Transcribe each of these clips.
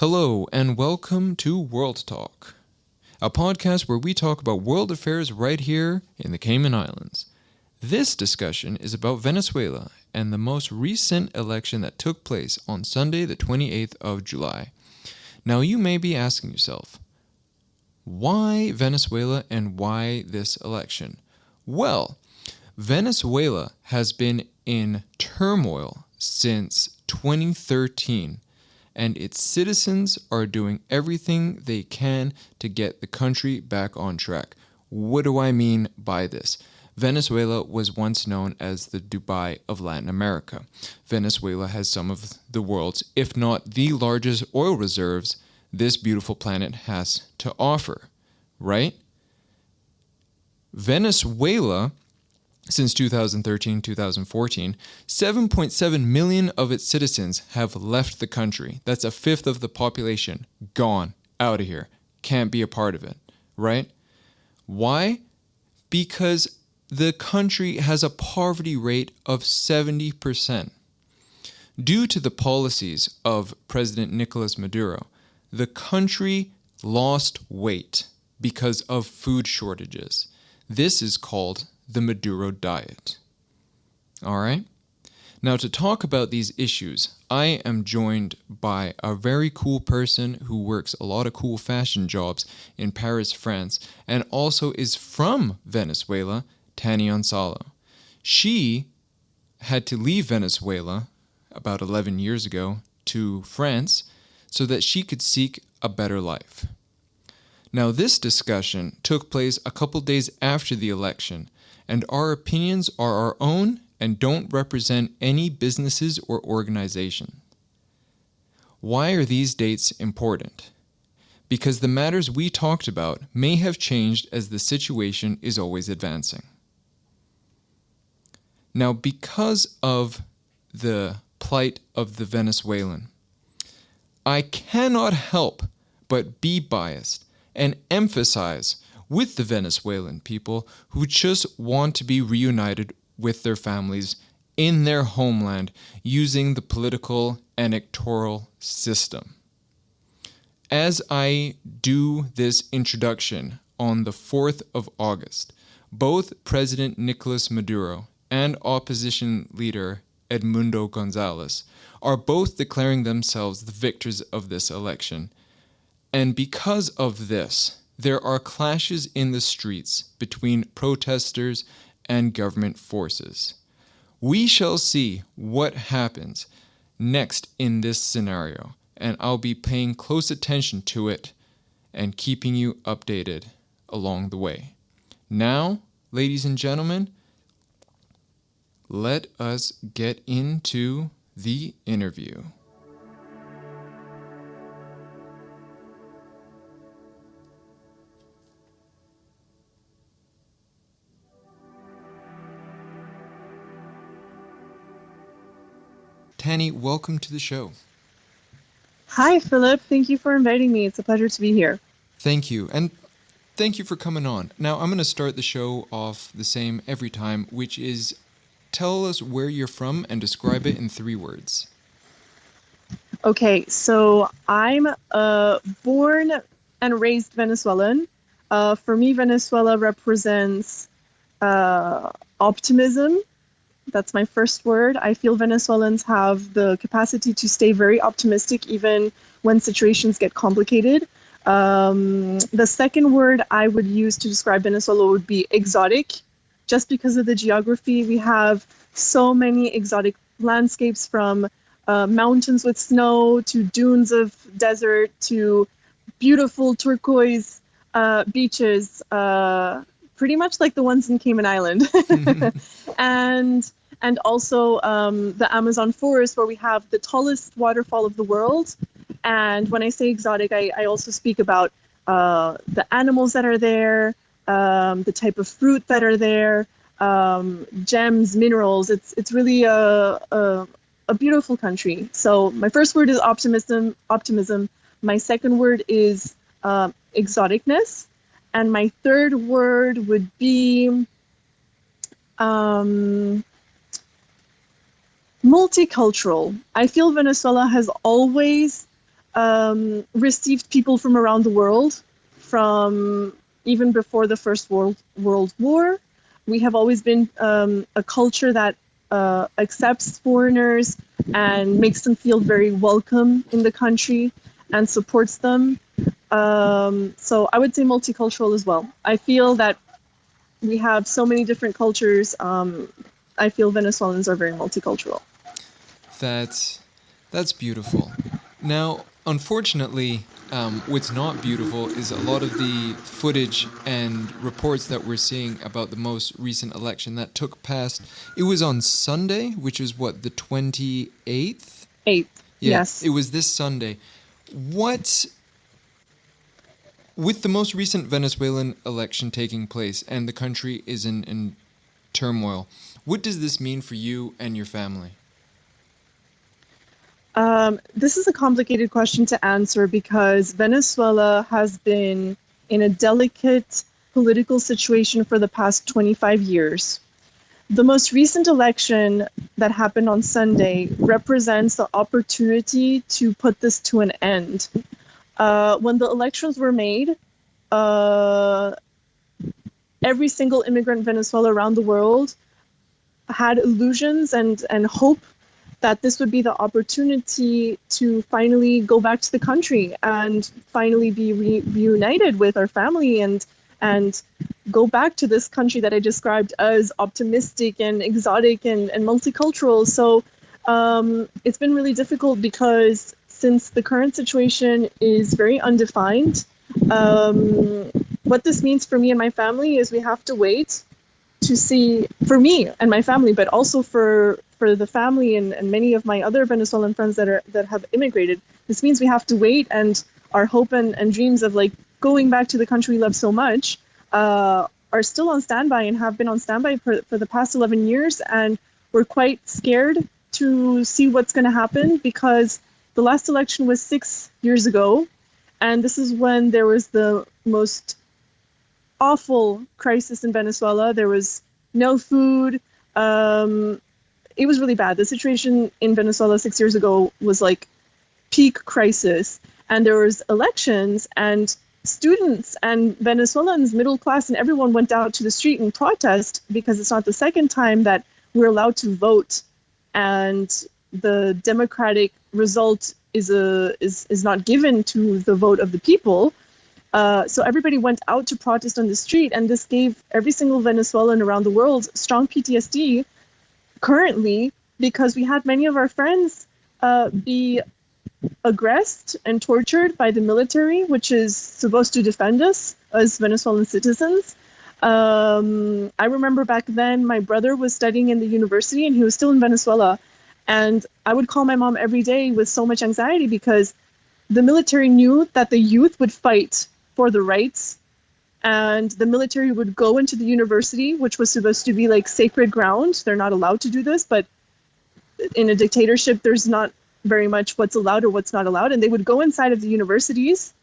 Hello, and welcome to World Talk, a podcast where we talk about world affairs right here in the Cayman Islands. This discussion is about Venezuela and the most recent election that took place on Sunday, the 28th of July. Now, you may be asking yourself, why Venezuela and why this election? Well, Venezuela has been in turmoil since 2013. And its citizens are doing everything they can to get the country back on track. What do I mean by this? Venezuela was once known as the Dubai of Latin America. Venezuela has some of the world's, if not the largest oil reserves this beautiful planet has to offer, right? Venezuela, since 2013-2014, 7.7 million of its citizens have left the country. That's a fifth of the population. Gone. Out of here. Can't be a part of it. Right? Why? Because the country has a poverty rate of 70%. Due to the policies of President Nicolas Maduro, the country lost weight because of food shortages. This is called the Maduro diet. All right? Now, to talk about these issues, I am joined by a very cool person who works a lot of cool fashion jobs in Paris, France, and also is from Venezuela, Tanny Onsalo. She had to leave Venezuela about 11 years ago to France so that she could seek a better life. Now, this discussion took place a couple days after the election, and our opinions are our own and don't represent any businesses or organization. Why are these dates important? Because the matters we talked about may have changed as the situation is always advancing. Now, because of the plight of the Venezuelan, I cannot help but be biased and emphasize with the Venezuelan people who just want to be reunited with their families in their homeland using the political and electoral system. As I do this introduction on the 4th of August, both President Nicolas Maduro and opposition leader Edmundo Gonzalez are both declaring themselves the victors of this election. And because of this, there are clashes in the streets between protesters and government forces. We shall see what happens next in this scenario, and I'll be paying close attention to it and keeping you updated along the way. Now, ladies and gentlemen, let us get into the interview. Tanny, welcome to the show. Hi, Philip. Thank you for inviting me. It's a pleasure to be here. Thank you. And thank you for coming on. Now, I'm going to start the show off the same every time, which is tell us where you're from and describe it in 3 words. Okay, so I'm born and raised Venezuelan. For me, Venezuela represents optimism. That's my first word. I feel Venezuelans have the capacity to stay very optimistic even when situations get complicated. The second word I would use to describe Venezuela would be exotic. Just because of the geography, we have so many exotic landscapes, from mountains with snow to dunes of desert to beautiful turquoise beaches, pretty much like the ones in Cayman Island. And also the Amazon forest, where we have the tallest waterfall of the world. And when I say exotic, I also speak about the animals that are there, the type of fruit that are there, gems, minerals. It's really a beautiful country. So my first word is optimism. My second word is exoticness. And my third word would be multicultural. I feel Venezuela has always received people from around the world, from even before the First World War. We have always been a culture that accepts foreigners and makes them feel very welcome in the country and supports them. So I would say multicultural as well. I feel that we have so many different cultures. I feel Venezuelans are very multicultural. That's beautiful. Now, unfortunately, what's not beautiful is a lot of the footage and reports that we're seeing about the most recent election that took place. It was on Sunday, which is what, the 28th? 8th, Yeah, yes. it was this Sunday. With the most recent Venezuelan election taking place and the country is in turmoil, what does this mean for you and your family? This is a complicated question to answer because Venezuela has been in a delicate political situation for the past 25 years. The most recent election that happened on Sunday represents the opportunity to put this to an end. When the elections were made, every single immigrant in Venezuela around the world had illusions and hope that this would be the opportunity to finally go back to the country and finally be reunited with our family and go back to this country that I described as optimistic and exotic and multicultural. So it's been really difficult because since the current situation is very undefined, what this means for me and my family is we have to wait to see, for me and my family, but also for the family and many of my other Venezuelan friends that have immigrated. This means we have to wait, and our hope and dreams of like going back to the country we love so much are still on standby and have been on standby for the past 11 years. And we're quite scared to see what's going to happen because the last election was 6 years ago, and this is when there was the most awful crisis in Venezuela. There was no food. It was really bad. The situation in Venezuela 6 years ago was like peak crisis, and there was elections, and students and Venezuelans, middle class, and everyone went out to the street and protest because it's not the second time that we're allowed to vote, and the democratic result is not given to the vote of the people. So everybody went out to protest on the street, and this gave every single Venezuelan around the world strong PTSD currently, because we had many of our friends be aggressed and tortured by the military, which is supposed to defend us as Venezuelan citizens. I remember back then my brother was studying in the university and he was still in Venezuela, and I would call my mom every day with so much anxiety because the military knew that the youth would fight for the rights, and the military would go into the university, which was supposed to be like sacred ground. They're not allowed to do this, but in a dictatorship, there's not very much what's allowed or what's not allowed. And they would go inside of the universities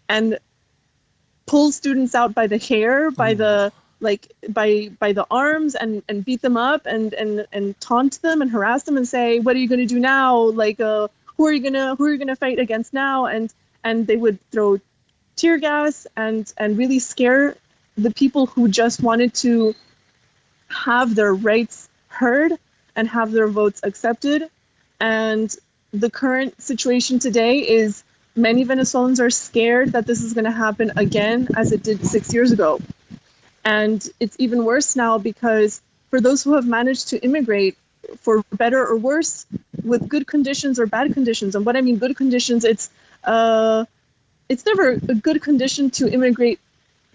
and pull students out by the hair, by the by the arms, and beat them up and taunt them and harass them and say, "What are you going to do now? Like, who are you gonna fight against now?" And they would throw tear gas and really scare the people who just wanted to have their rights heard and have their votes accepted. And the current situation today is many Venezuelans are scared that this is going to happen again as it did 6 years ago. And it's even worse now because for those who have managed to immigrate, for better or worse, with good conditions or bad conditions, and what I mean good conditions, it's never a good condition to immigrate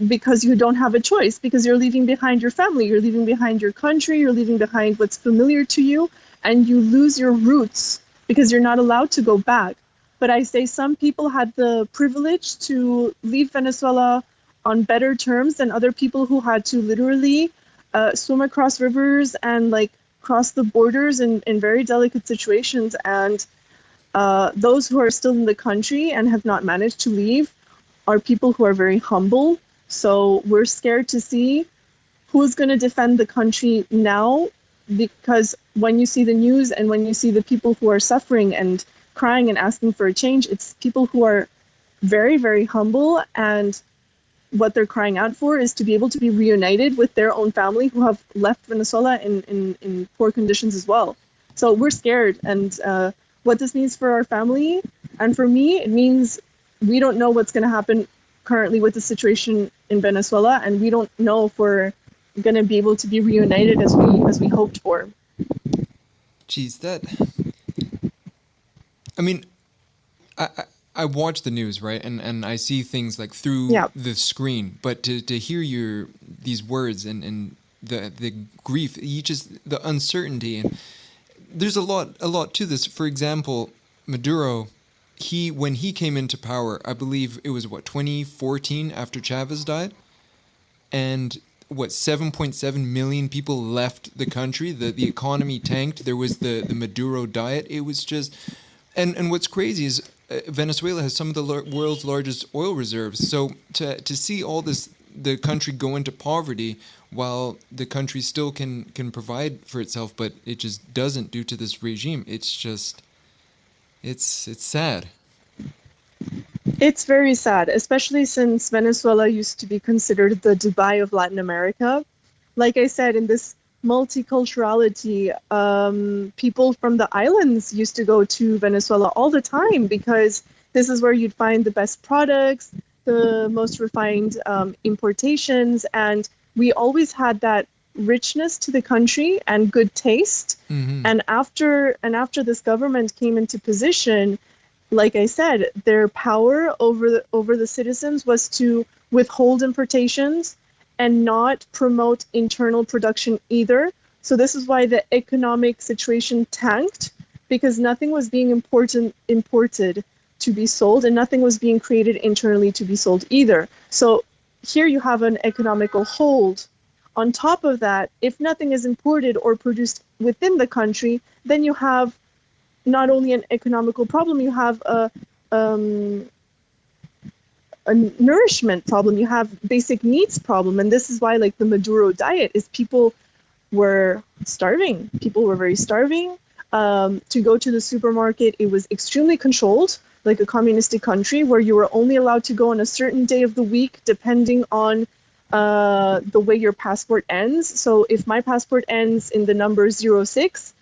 because you don't have a choice, because you're leaving behind your family, you're leaving behind your country, you're leaving behind what's familiar to you, and you lose your roots because you're not allowed to go back. But I say some people had the privilege to leave Venezuela on better terms than other people who had to literally swim across rivers and like cross the borders in very delicate situations. And those who are still in the country and have not managed to leave are people who are very humble. So we're scared to see who's going to defend the country now, because when you see the news and when you see the people who are suffering and crying and asking for a change. It's people who are very, very humble, and what they're crying out for is to be able to be reunited with their own family who have left Venezuela in poor conditions as well. So we're scared, and what this means for our family and for me, it means we don't know what's going to happen currently with the situation in Venezuela, and we don't know if we're going to be able to be reunited as we hoped for. Geez, I mean, I watch the news, right, and I see things like through the screen, but to hear these words and the grief, the uncertainty, and there's a lot to this. For example, Maduro, when he came into power, I believe it was 2014 after Chavez died, and 7.7 million people left the country. The economy tanked. There was the Maduro diet. It was just, and what's crazy is Venezuela has some of the world's largest oil reserves. So to see all this, the country go into poverty while the country still can provide for itself, but it just doesn't due to this regime. It's just, it's sad. It's very sad, especially since Venezuela used to be considered the Dubai of Latin America. Like I said, in this multiculturality, people from the islands used to go to Venezuela all the time because this is where you'd find the best products, the most refined importations, and we always had that richness to the country and good taste. Mm-hmm. And after this government came into position, like I said, their power over the citizens was to withhold importations and not promote internal production either. So this is why the economic situation tanked, because nothing was being imported to be sold, and nothing was being created internally to be sold either. So here you have an economical hold. On top of that, if nothing is imported or produced within the country, then you have not only an economical problem, you have a nourishment problem, you have basic needs problem. And this is why, like, the Maduro diet is people were starving. People were very starving. To go to the supermarket, it was extremely controlled, like a communistic country where you were only allowed to go on a certain day of the week, depending on the way your passport ends. So if my passport ends in the number 06,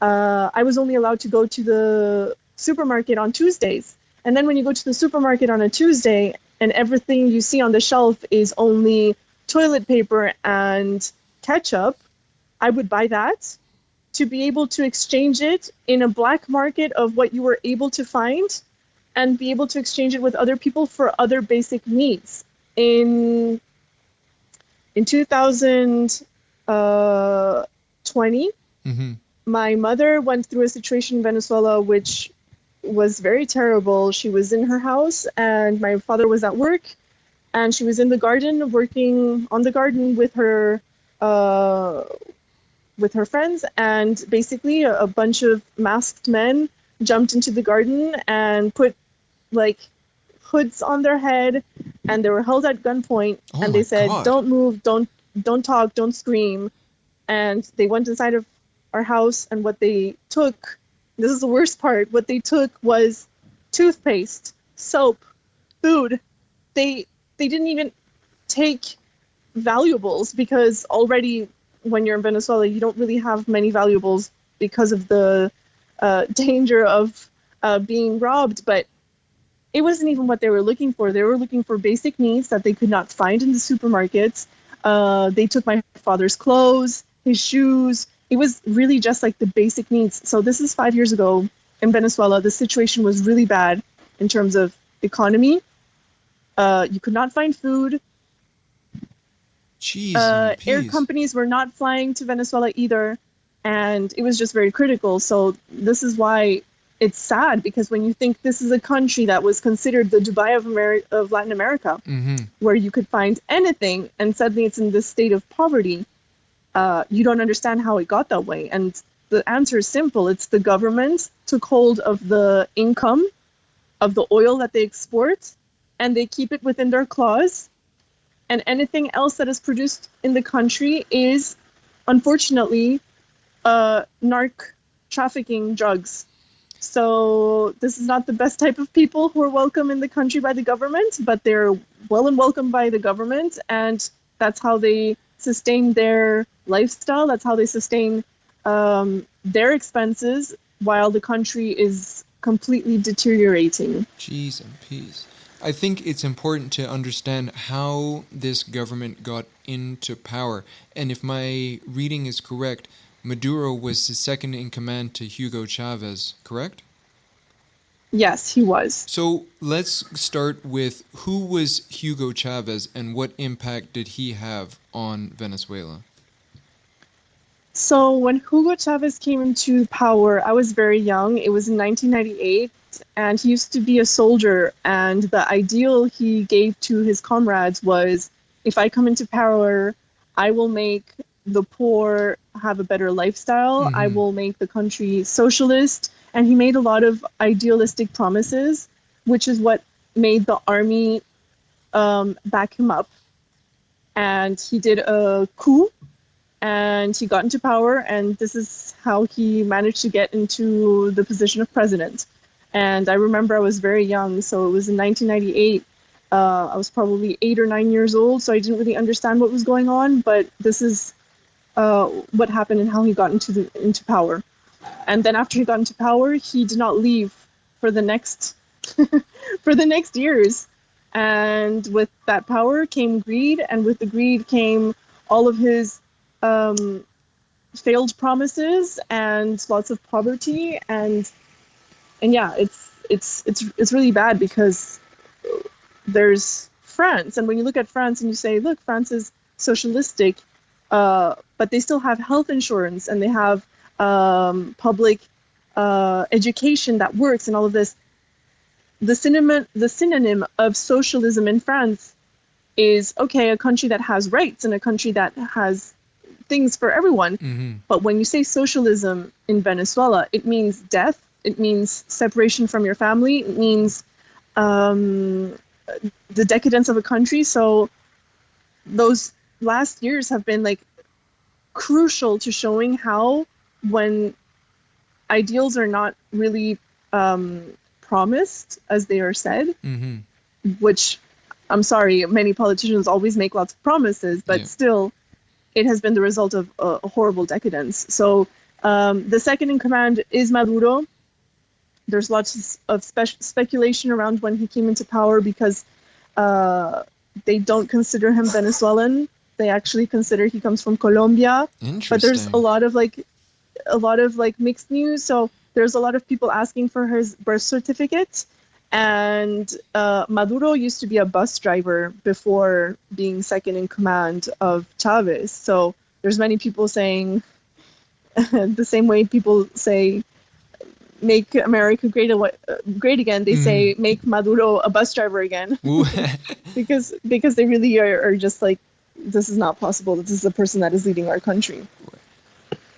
I was only allowed to go to the supermarket on Tuesdays. And then when you go to the supermarket on a Tuesday and everything you see on the shelf is only toilet paper and ketchup, I would buy that to be able to exchange it in a black market of what you were able to find and be able to exchange it with other people for other basic needs. In 2020, mm-hmm. my mother went through a situation in Venezuela which was very terrible. She was in her house and my father was at work, and she was in the garden working on the garden with her friends, and basically a bunch of masked men jumped into the garden and put like hoods on their head, and they were held at gunpoint. And they said, God, don't move, don't talk, don't scream. And they went inside of our house, and what they took, this is the worst part, what they took was toothpaste, soap, food. They didn't even take valuables, because already when you're in Venezuela, you don't really have many valuables because of the danger of being robbed. But it wasn't even what they were looking for. They were looking for basic needs that they could not find in the supermarkets. They took my father's clothes, his shoes. It was really just like the basic needs. So this is 5 years ago in Venezuela. The situation was really bad in terms of economy. You could not find food. Air companies were not flying to Venezuela either. And it was just very critical. So this is why it's sad, because when you think this is a country that was considered the Dubai of Latin America, mm-hmm. where you could find anything, and suddenly it's in this state of poverty, you don't understand how it got that way. And the answer is simple. It's the government took hold of the income of the oil that they export, and they keep it within their claws. And anything else that is produced in the country is, unfortunately, narc trafficking drugs. So this is not the best type of people who are welcome in the country by the government, but they're well and welcome by the government, and that's how they sustain their lifestyle. That's how they sustain their expenses while the country is completely deteriorating. Jeez and peace. I think it's important to understand how this government got into power. And if my reading is correct, Maduro was the second in command to Hugo Chavez, correct? Yes, he was. So let's start with who was Hugo Chavez and what impact did he have on Venezuela? So when Hugo Chavez came into power, I was very young. It was in 1998, and he used to be a soldier. And the ideal he gave to his comrades was, if I come into power, I will make the poor have a better lifestyle. I will make the country socialist. And he made a lot of idealistic promises, which is what made the army back him up. And he did a coup, and he got into power, and this is how he managed to get into the position of president. And I remember I was very young, so it was in 1998. I was probably 8 or 9 years old, so I didn't really understand what was going on, but this is what happened and how he got into power. And then after he got into power, he did not leave for the next for the next years. And with that power came greed, and with the greed came all of his failed promises and lots of poverty, and yeah, it's really bad because there's France, and when you look at France and you say, look, France is socialistic, but they still have health insurance and they have public education that works and all of this. The synonym of socialism in France is, okay, a country that has rights and a country that has things for everyone. But when you say socialism in Venezuela, it means death, it means separation from your family, it means the decadence of a country. So those last years have been like crucial to showing how, when ideals are not really promised as they are said, which, I'm sorry, many politicians always make lots of promises, but still it has been the result of a horrible decadence. So the second in command is Maduro. There's lots of speculation around when he came into power because they don't consider him Venezuelan. They actually consider he comes from Colombia. But there's a lot of mixed news. So there's a lot of people asking for his birth certificate. And Maduro used to be a bus driver before being second in command of Chavez. So there's many people saying the same way people say make America great again. They say make Maduro a bus driver again because they really are just like, this is not possible. This is the person that is leading our country.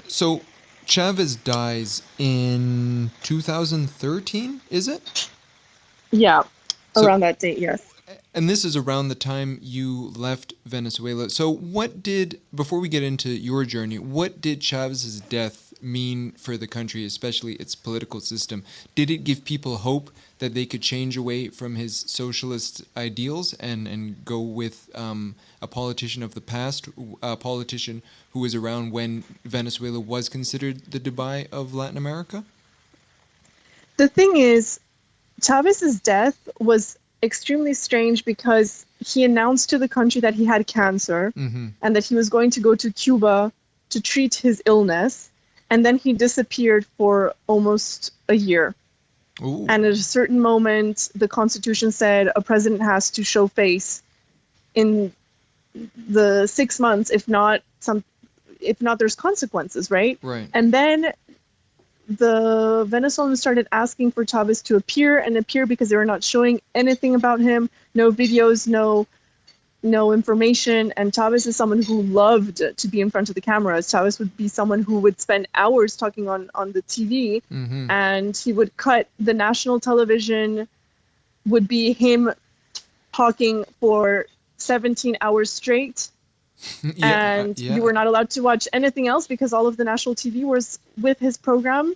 So Chavez dies in 2013, is it? Yeah, around that date, yes. And this is around the time you left Venezuela. So before we get into your journey, what did Chavez's death mean for the country, especially its political system? Did it give people hope that they could change away from his socialist ideals and go with a politician of the past, a politician who was around when Venezuela was considered the Dubai of Latin America? The thing is, Chavez's death was extremely strange because he announced to the country that he had cancer and that he was going to go to Cuba to treat his illness, and then he disappeared for almost a year. Ooh. And at a certain moment, the Constitution said a president has to show face in the 6 months, if not there's consequences, right? Right. And then the Venezuelans started asking for Chavez to appear because they were not showing anything about him, no videos, no information. And Chavez is someone who loved to be in front of the cameras. Chavez would be someone who would spend hours talking on the TV, and he would cut the national television, would be him talking for 17 hours straight. You were not allowed to watch anything else because all of the national TV was with his program.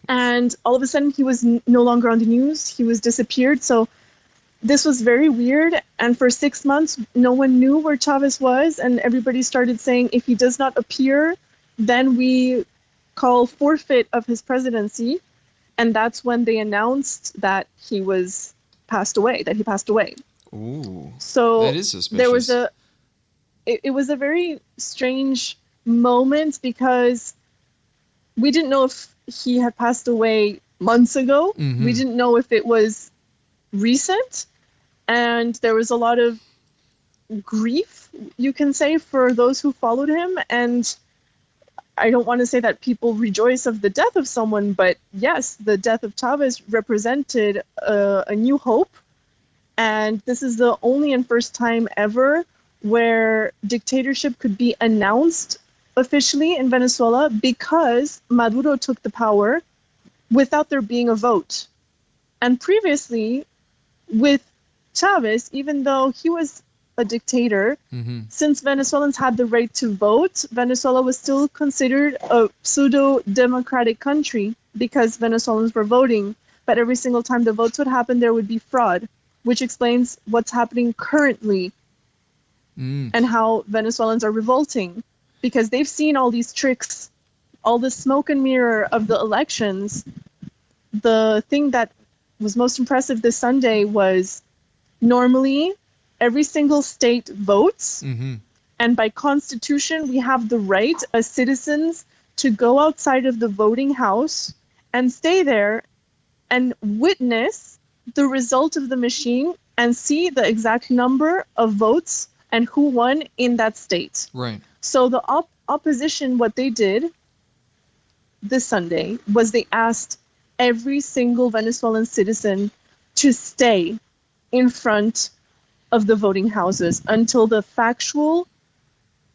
And all of a sudden, he was no longer on the news. He was disappeared. So this was very weird. And for 6 months, no one knew where Chavez was. And everybody started saying, if he does not appear, then we call forfeit of his presidency. And that's when they announced that he passed away. Ooh, So that is suspicious. there was it was a very strange moment because we didn't know if he had passed away months ago. Mhm. We didn't know if it was recent. And there was a lot of grief, you can say, for those who followed him. And I don't want to say that people rejoice of the death of someone, but yes, the death of Chavez represented a new hope. And this is the only and first time ever where dictatorship could be announced officially in Venezuela because Maduro took the power without there being a vote. And previously, with Chavez, even though he was a dictator, since Venezuelans had the right to vote, Venezuela was still considered a pseudo-democratic country because Venezuelans were voting. But every single time the votes would happen, there would be fraud, which explains what's happening currently and how Venezuelans are revolting because they've seen all these tricks, all the smoke and mirror of the elections. The thing that was most impressive this Sunday was normally every single state votes, and by constitution, we have the right as citizens to go outside of the voting house and stay there and witness the result of the machine and see the exact number of votes and who won in that state. Right. So the opposition, what they did this Sunday was they asked every single Venezuelan citizen to stay in front of the voting houses until the factual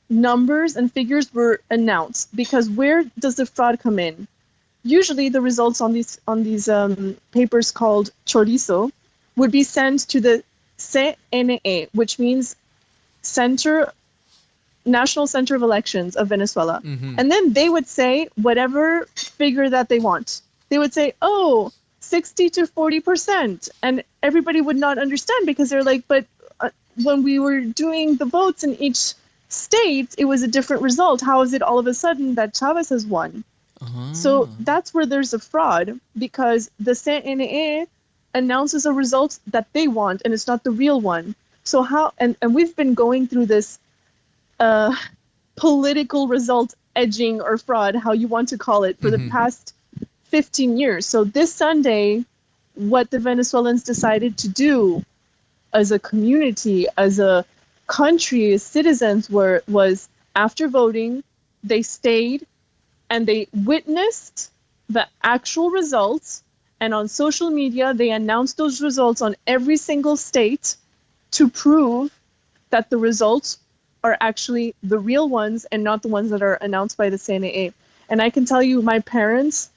numbers and figures were announced. Because where does the fraud come in? Usually the results on these papers called chorizo would be sent to the CNE, which means National Center of Elections of Venezuela. And then they would say whatever figure that they want. They would say, 60 to 40%. And everybody would not understand because they're like, but when we were doing the votes in each state, it was a different result. How is it all of a sudden that Chavez has won? So that's where there's a fraud because the CNE announces a result that they want and it's not the real one. So how, and we've been going through this political result edging or fraud, how you want to call it, for the past 15 years. So this Sunday, what the Venezuelans decided to do as a community, as a country, as citizens, was after voting, they stayed and they witnessed the actual results. And on social media, they announced those results on every single state to prove that the results are actually the real ones and not the ones that are announced by the CNA. And I can tell you, my parents,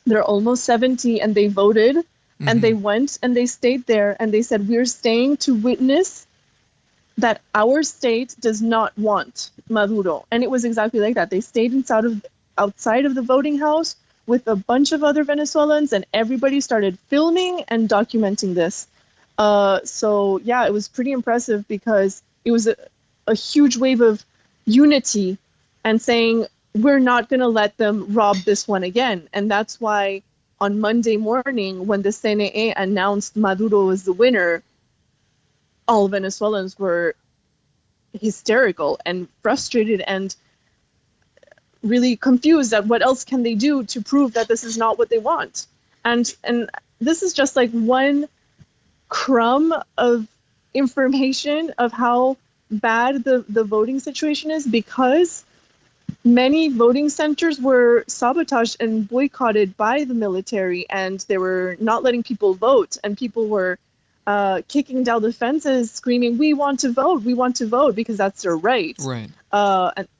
they're almost 70 and they voted and they went and they stayed there and they said, we're staying to witness that our state does not want Maduro. And it was exactly like that. They stayed outside of the voting house with a bunch of other Venezuelans and everybody started filming and documenting this. So yeah, it was pretty impressive because it was a huge wave of unity and saying, we're not going to let them rob this one again. And that's why on Monday morning, when the CNE announced Maduro was the winner, all Venezuelans were hysterical and frustrated and really confused at what else can they do to prove that this is not what they want. And this is just like one crumb of information of how bad the voting situation is, because many voting centers were sabotaged and boycotted by the military, and they were not letting people vote, and people were kicking down the fences, screaming, we want to vote, because that's their right. Right.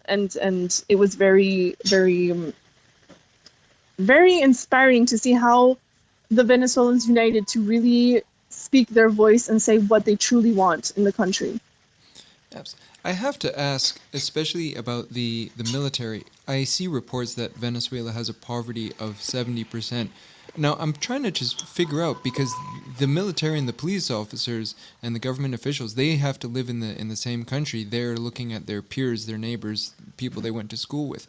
And it was very, very, very inspiring to see how the Venezuelans united to really speak their voice and say what they truly want in the country. I have to ask, especially about the military. I see reports that Venezuela has a poverty of 70%. Now, I'm trying to just figure out because the military and the police officers and the government officials, they have to live in the same country. They're looking at their peers, their neighbors, people they went to school with.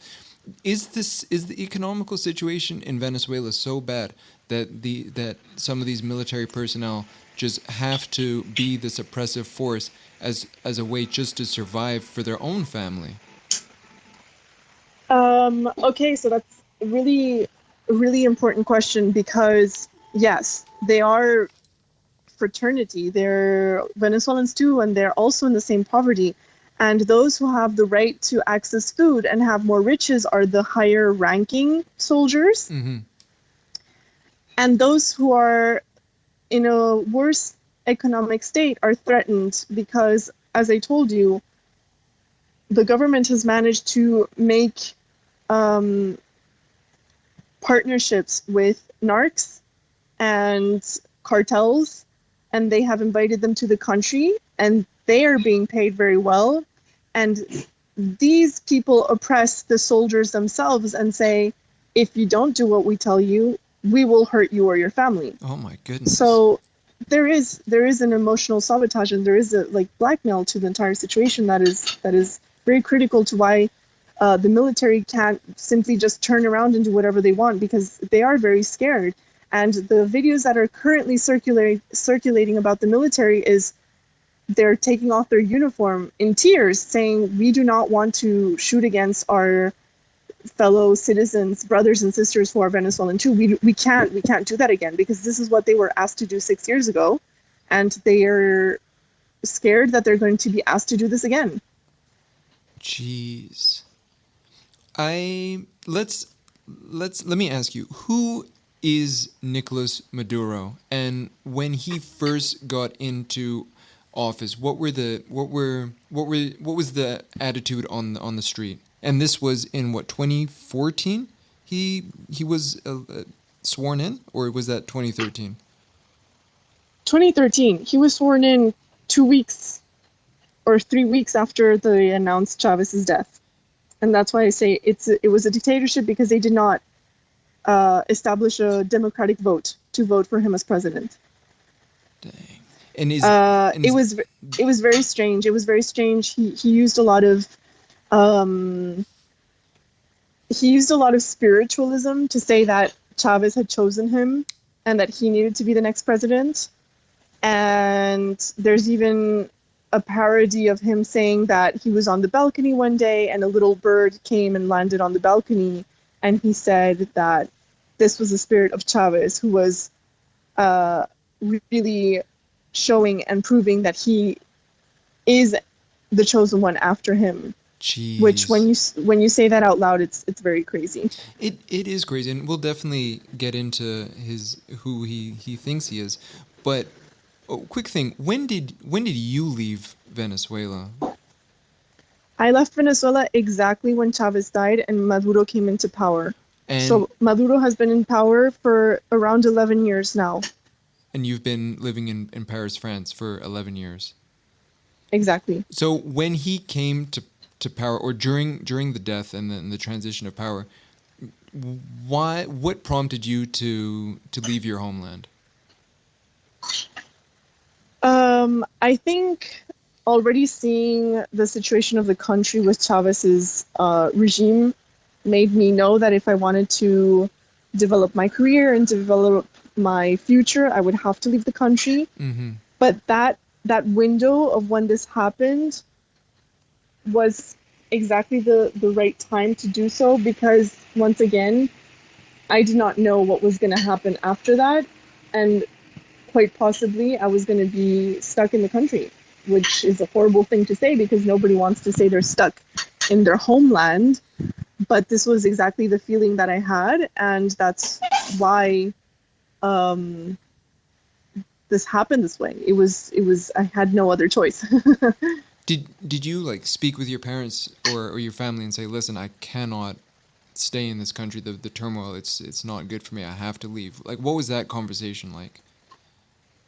Is the economical situation in Venezuela so bad that some of these military personnel just have to be this oppressive force as a way just to survive for their own family? Okay, so that's a really important question because yes, they are fraternity. They're Venezuelans too, and they're also in the same poverty. And those who have the right to access food and have more riches are the higher ranking soldiers. Mm-hmm. And those who are in a worse economic state are threatened because, as I told you, the government has managed to make partnerships with narcs and cartels, and they have invited them to the country, and they are being paid very well. And these people oppress the soldiers themselves and say, if you don't do what we tell you, we will hurt you or your family. Oh my goodness. So there is an emotional sabotage, and there is a blackmail to the entire situation that is very critical to why the military can't simply just turn around and do whatever they want, because they are very scared. And the videos that are currently circulating about the military is they're taking off their uniform in tears, saying, we do not want to shoot against our fellow citizens, brothers and sisters who are Venezuelan too. We can't do that again, because this is what they were asked to do 6 years ago, and they are scared that they're going to be asked to do this again. Jeez. Let me ask you, who is Nicolas Maduro? And when he first got into office, what was the attitude on the street? And this was in what, 2014? He was sworn in, or was that 2013? 2013. He was sworn in 2 weeks or 3 weeks after they announced Chavez's death. And that's why I say it was a dictatorship, because they did not establish a democratic vote to vote for him as president. Dang. And it was very strange. It was very strange. He used a lot of spiritualism to say that Chavez had chosen him and that he needed to be the next president. And there's even a parody of him saying that he was on the balcony one day and a little bird came and landed on the balcony, and he said that this was the spirit of Chavez, who was really showing and proving that he is the chosen one after him. Jeez. Which, when you say that out loud, it's very crazy. It is crazy, and we'll definitely get into who he thinks he is. But quick thing, when did you leave Venezuela? I left Venezuela exactly when Chavez died and Maduro came into power. So Maduro has been in power for around 11 years now. And you've been living in Paris, France for 11 years. Exactly. So when he came to power, or during the death and the transition of power, what prompted you to leave your homeland? I think already seeing the situation of the country with Chavez's regime made me know that if I wanted to develop my career and develop my future, I would have to leave the country. Mm-hmm. But that window of when this happened was exactly the right time to do so, because once again, I did not know what was going to happen after that, and quite possibly I was going to be stuck in the country, which is a horrible thing to say because nobody wants to say they're stuck in their homeland. But this was exactly the feeling that I had, and that's why this happened this way. It was I had no other choice. Did you speak with your parents or your family and say, listen, I cannot stay in this country, the turmoil, it's not good for me, I have to leave? What was that conversation like?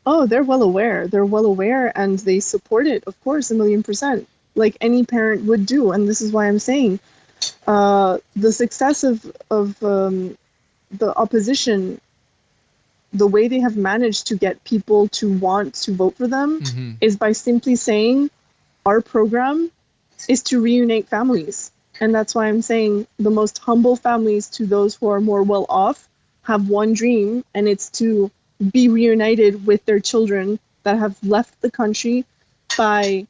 Oh, they're well aware, and they support it, of course, 1,000,000%. like any parent would do. And this is why I'm saying the success of the opposition, the way they have managed to get people to want to vote for them is by simply saying our program is to reunite families. And that's why I'm saying the most humble families to those who are more well off have one dream, and it's to be reunited with their children that have left the country by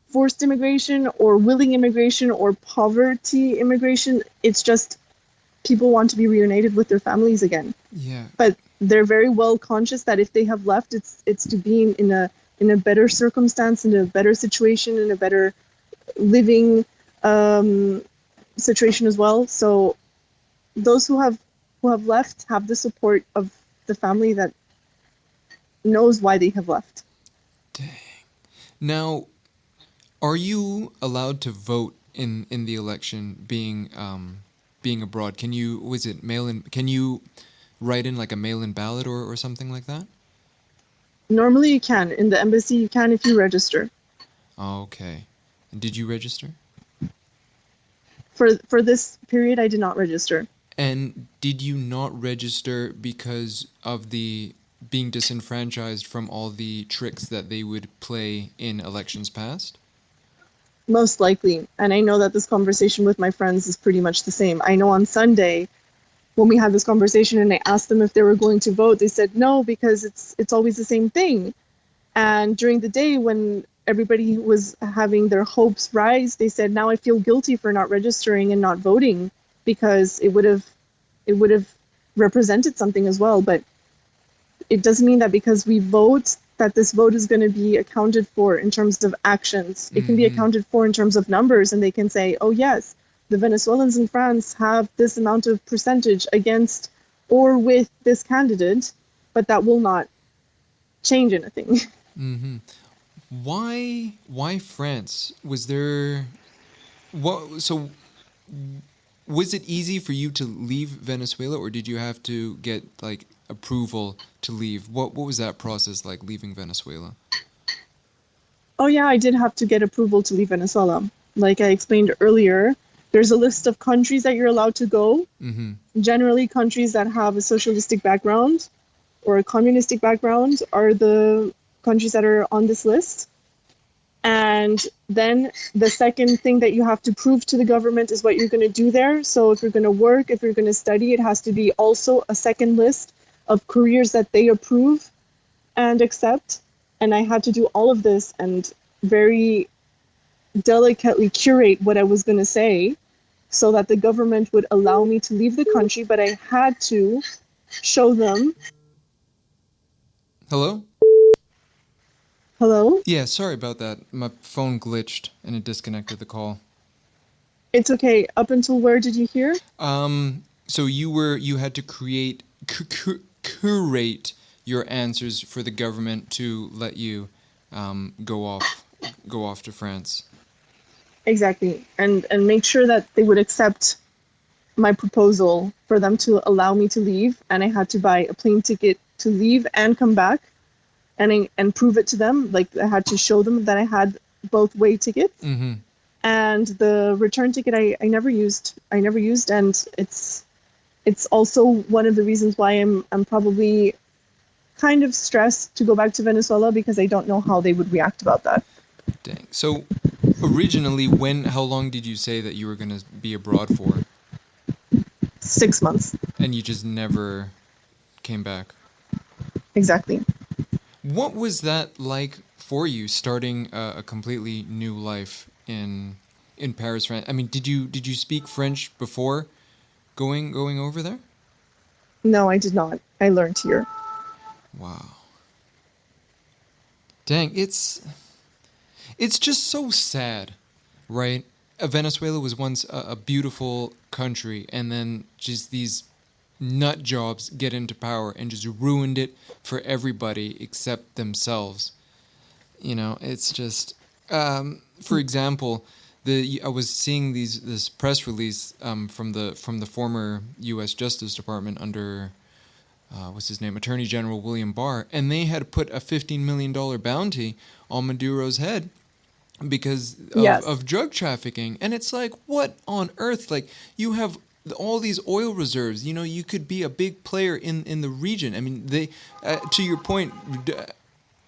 forced immigration or willing immigration or poverty immigration. It's just people want to be reunited with their families again. Yeah. But they're very well conscious that if they have left, it's to be in a better circumstance, in a better situation, in a better living situation as well. So those who have left have the support of the family that knows why they have left. Dang. Now, are you allowed to vote in the election being abroad? Can you, was it mail-in, can you write in like a mail-in ballot or something like that? Normally you can. In the embassy you can if you register. Okay. And did you register? For this period, I did not register. And did you not register because of the being disenfranchised from all the tricks that they would play in elections past? Most likely. And I know that this conversation with my friends is pretty much the same. I know on Sunday, when we had this conversation and I asked them if they were going to vote, they said no, because it's always the same thing. And during the day when everybody was having their hopes rise, they said, now I feel guilty for not registering and not voting, because it would have represented something as well. But it doesn't mean that because we vote that this vote is going to be accounted for in terms of actions. It can be accounted for in terms of numbers, and they can say, oh yes, the Venezuelans in France have this amount of percentage against or with this candidate, but that will not change anything. Mm-hmm. Why France? Was there so was it easy for you to leave Venezuela, or did you have to get like approval to leave? What was that process like, leaving Venezuela? Oh yeah, I did have to get approval to leave Venezuela. Like I explained earlier, there's a list of countries that you're allowed to go. Mm-hmm. Generally, countries that have a socialistic background or a communistic background are the countries that are on this list. And then the second thing that you have to prove to the government is what you're going to do there. So if you're going to work, if you're going to study, it has to be also a second list of careers that they approve and accept. And I had to do all of this and very delicately curate what I was going to say so that the government would allow me to leave the country, but I had to show them. Hello? Hello? Yeah, sorry about that. My phone glitched and it disconnected the call. It's okay. Up until where did you hear? So you had to curate your answers for the government to let you go off to France. Exactly. And make sure that they would accept my proposal for them to allow me to leave. And I had to buy a plane ticket to leave and come back and prove it to them. Like I had to show them that I had both way tickets. Mm-hmm. And the return ticket I never used. And it's also one of the reasons why I'm probably kind of stressed to go back to Venezuela, because I don't know how they would react about that. Dang. So originally, how long did you say that you were going to be abroad for? 6 months. And you just never came back? Exactly. What was that like for you, starting a completely new life in Paris, France? I mean, did you speak French before going over there? No, I did not. I learned here. Wow. Dang, it's just so sad, right? Venezuela was once a beautiful country, and then just these nut jobs get into power and just ruined it for everybody except themselves. You know, it's just, for example, I was seeing this press release from the former U.S. Justice Department under what's his name, Attorney General William Barr, and they had put a $15 million bounty on Maduro's head because Yes. of drug trafficking. And it's like, what on earth? Like, you have all these oil reserves. You know, you could be a big player in the region. I mean, they, to your point,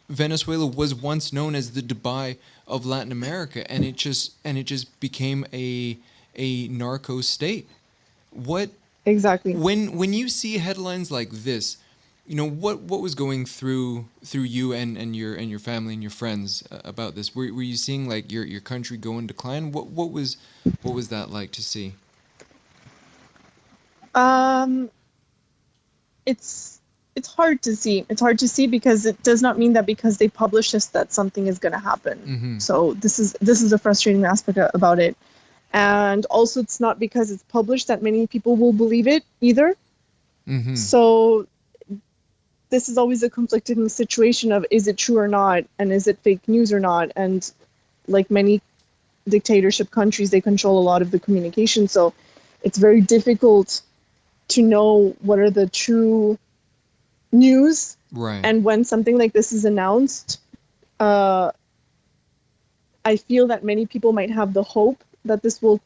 Venezuela was once known as the Dubai of Latin America, and it just became a narco state. What Exactly. when you see headlines like this, you know, what was going through you and your family and your friends about this? Were you seeing like your country go in decline? What was that like to see? Um, it's it's hard to see. It's hard to see because it does not mean that because they publish this that something is going to happen. Mm-hmm. So this is a frustrating aspect about it. And also it's not because it's published that many people will believe it either. Mm-hmm. So this is always a conflicting situation of is it true or not, and is it fake news or not? And like many dictatorship countries, they control a lot of the communication. So it's very difficult to know what are the true news. Right. And when something like this is announced, I feel that many people might have the hope that this will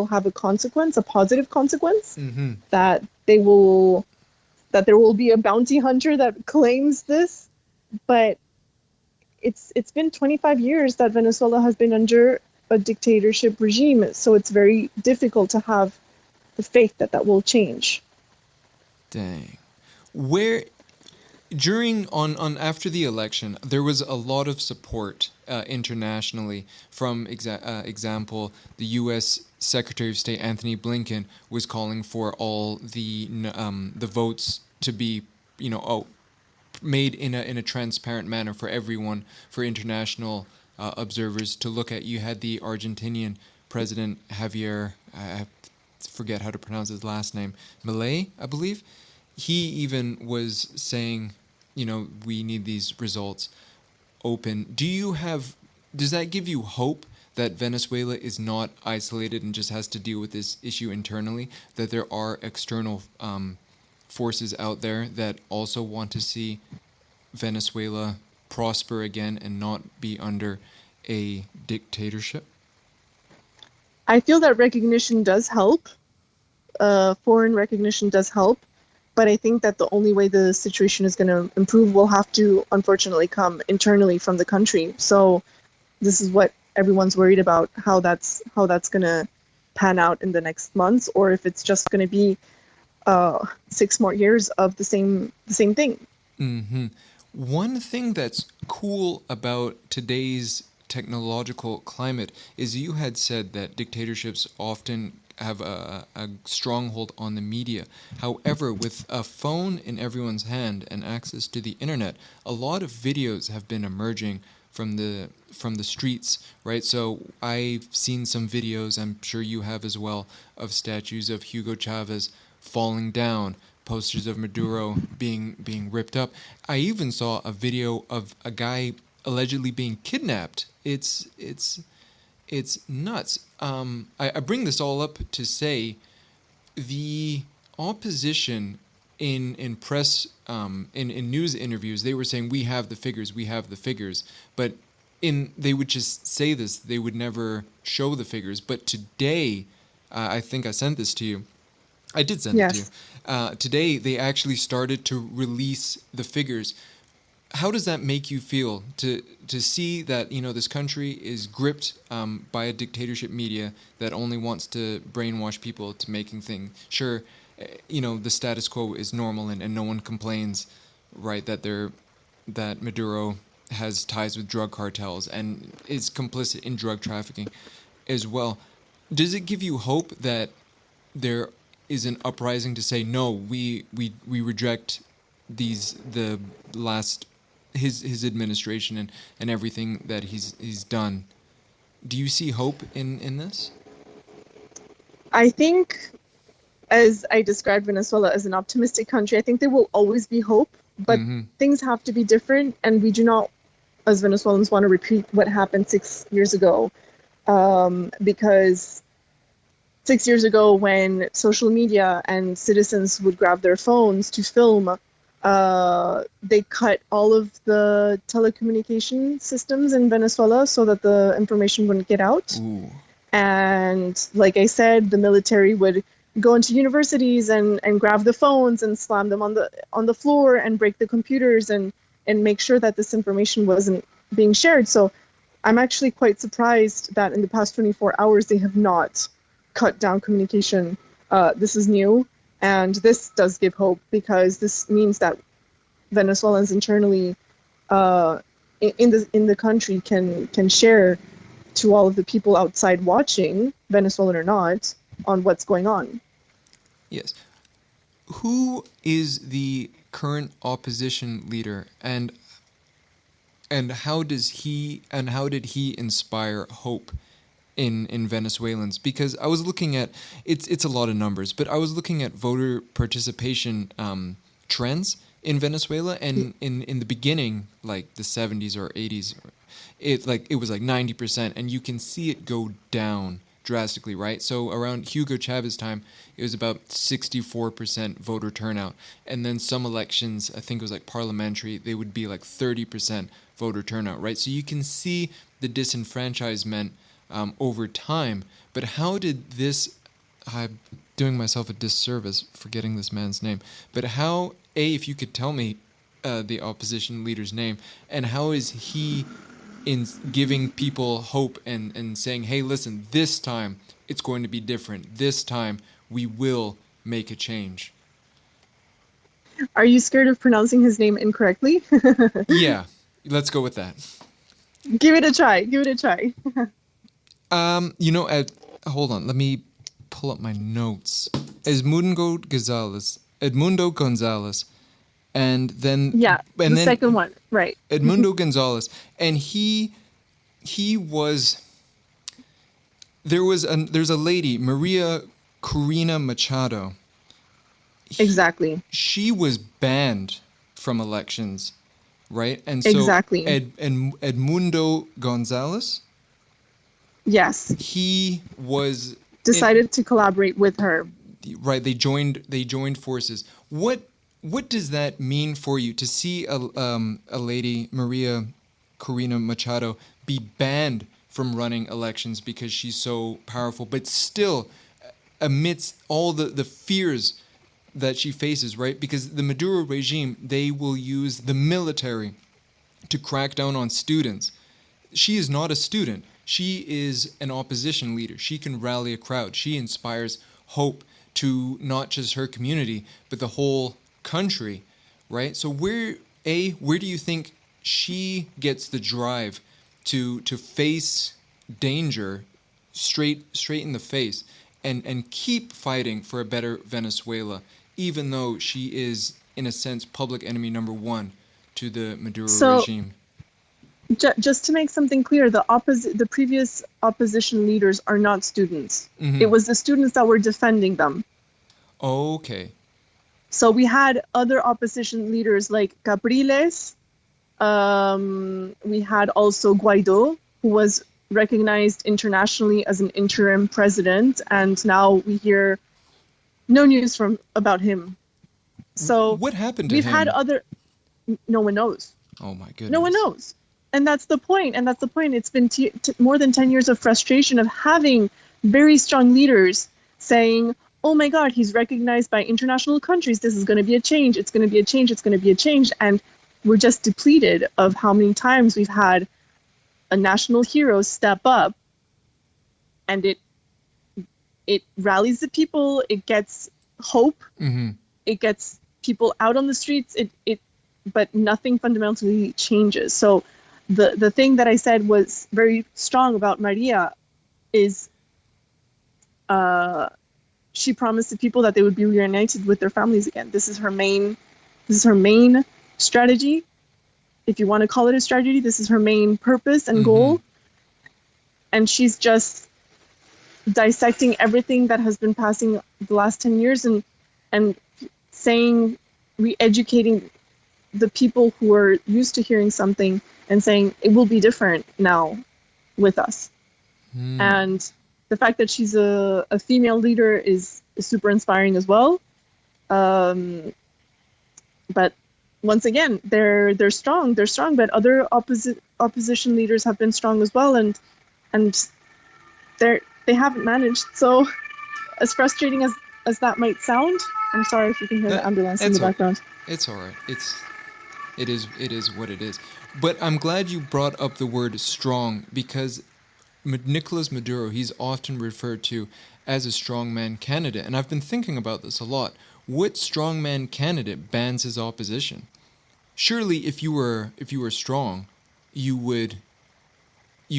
have a consequence, a positive consequence, Mm-hmm. that there will be a bounty hunter that claims this. But it's been 25 years that Venezuela has been under a dictatorship regime, so it's very difficult to have the faith that that will change. Dang. Where during on after the election, there was a lot of support internationally from example, the U.S. Secretary of State Anthony Blinken was calling for all the votes to be, you know, made in a transparent manner for everyone, for international observers to look at. You had the Argentinian President Javier, I forget how to pronounce his last name, Milei, I believe. He even was saying, you know, we need these results open. Does that give you hope that Venezuela is not isolated and just has to deal with this issue internally, that there are external forces out there that also want to see Venezuela prosper again and not be under a dictatorship? I feel that recognition does help. Foreign recognition does help. But I think that the only way the situation is going to improve will have to, unfortunately, come internally from the country. So this is what everyone's worried about, how that's going to pan out in the next months, or if it's just going to be 6 more years of the same thing. Mm-hmm. One thing that's cool about today's technological climate is you had said that dictatorships often have a stronghold on the media. However, with a phone in everyone's hand and access to the internet, a lot of videos have been emerging from the streets, right? So I've seen some videos, I'm sure you have as well, of statues of Hugo Chavez falling down, posters of Maduro being ripped up. I even saw a video of a guy allegedly being kidnapped. It's nuts. I bring this all up to say the opposition in press, in news interviews, they were saying we have the figures, but they would just say this, they would never show the figures. But today, I think I sent this to you. I did send it to you. Today, they actually started to release the figures. How does that make you feel to see that, you know, this country is gripped by a dictatorship media that only wants to brainwash people to making things? Sure, you know, the status quo is normal and no one complains, right, that Maduro has ties with drug cartels and is complicit in drug trafficking as well. Does it give you hope that there is an uprising to say no, we reject the last his administration and everything that he's done? Do you see hope in this? I think, as I described Venezuela as an optimistic country, I think there will always be hope, but things have to be different, and we do not, as Venezuelans, want to repeat what happened 6 years ago, because 6 years ago when social media and citizens would grab their phones to film They cut all of the telecommunication systems in Venezuela so that the information wouldn't get out. Ooh. And like I said, the military would go into universities and grab the phones and slam them on the floor and break the computers and make sure that this information wasn't being shared. So I'm actually quite surprised that in the past 24 hours they have not cut down communication. This is new, and this does give hope because this means that Venezuelans internally in the country can share to all of the people outside watching, Venezuelan or not, on what's going on. Yes. Who is the current opposition leader, and how did he inspire hope in Venezuelans? Because I was looking at it's a lot of numbers, but I was looking at voter participation trends in Venezuela, and in the beginning, like the 70s or 80s, it was like 90%, and you can see it go down drastically, right? So around Hugo Chavez time, it was about 64% voter turnout, and then some elections, I think it was like parliamentary, they would be like 30% voter turnout, right? So you can see the disenfranchisement over time. But how did this? I'm doing myself a disservice forgetting this man's name. But how? If you could tell me the opposition leader's name, and how is he in giving people hope and saying, hey, listen, this time it's going to be different. This time we will make a change. Are you scared of pronouncing his name incorrectly? Yeah, let's go with that. Give it a try. Give it a try. Hold on, let me pull up my notes. Edmundo Gonzalez, and then second one, right? Edmundo Gonzalez, and there's a lady, Maria Corina Machado. Exactly. She was banned from elections, right? And so exactly. Edmundo Gonzalez. Yes. He was decided to collaborate with her. Right. They joined forces. What does that mean for you to see a lady, Maria Corina Machado, be banned from running elections because she's so powerful, but still, amidst all the fears that she faces, right? Because the Maduro regime, they will use the military to crack down on students. She is not a student. She is an opposition leader. She can rally a crowd. She inspires hope to not just her community, but the whole country, right? So where do you think she gets the drive to face danger straight in the face and keep fighting for a better Venezuela, even though she is, in a sense, public enemy number one to the Maduro regime? Just to make something clear, the previous opposition leaders are not students. Mm-hmm. It was the students that were defending them. Okay. So we had other opposition leaders like Capriles. We had also Guaido, who was recognized internationally as an interim president, and now we hear no news about him. So what happened to him? We've had other. No one knows. Oh my goodness. No one knows. And that's the point. It's been more than 10 years of frustration of having very strong leaders saying, oh my God, he's recognized by international countries. This is going to be a change. It's going to be a change. It's going to be a change. And we're just depleted of how many times we've had a national hero step up, and it rallies the people. It gets hope. Mm-hmm. It gets people out on the streets. But nothing fundamentally changes. So the thing that I said was very strong about Maria is she promised the people that they would be reunited with their families again. This is her main strategy. If you want to call it a strategy, this is her main purpose and goal. And she's just dissecting everything that has been passing the last 10 years and saying, re-educating the people who are used to hearing something and saying it will be different now with us. And the fact that she's a female leader is super inspiring as well. But once again, they're strong, but other opposition leaders have been strong as well, and they haven't managed. So, as frustrating as that might sound, I'm sorry if you can hear the ambulance in the background. It's all right. It is what it is. But I'm glad you brought up the word strong, because Nicolas Maduro, he's often referred to as a strongman candidate, and I've been thinking about this a lot. What strongman candidate bans his opposition? Surely, if you were strong, you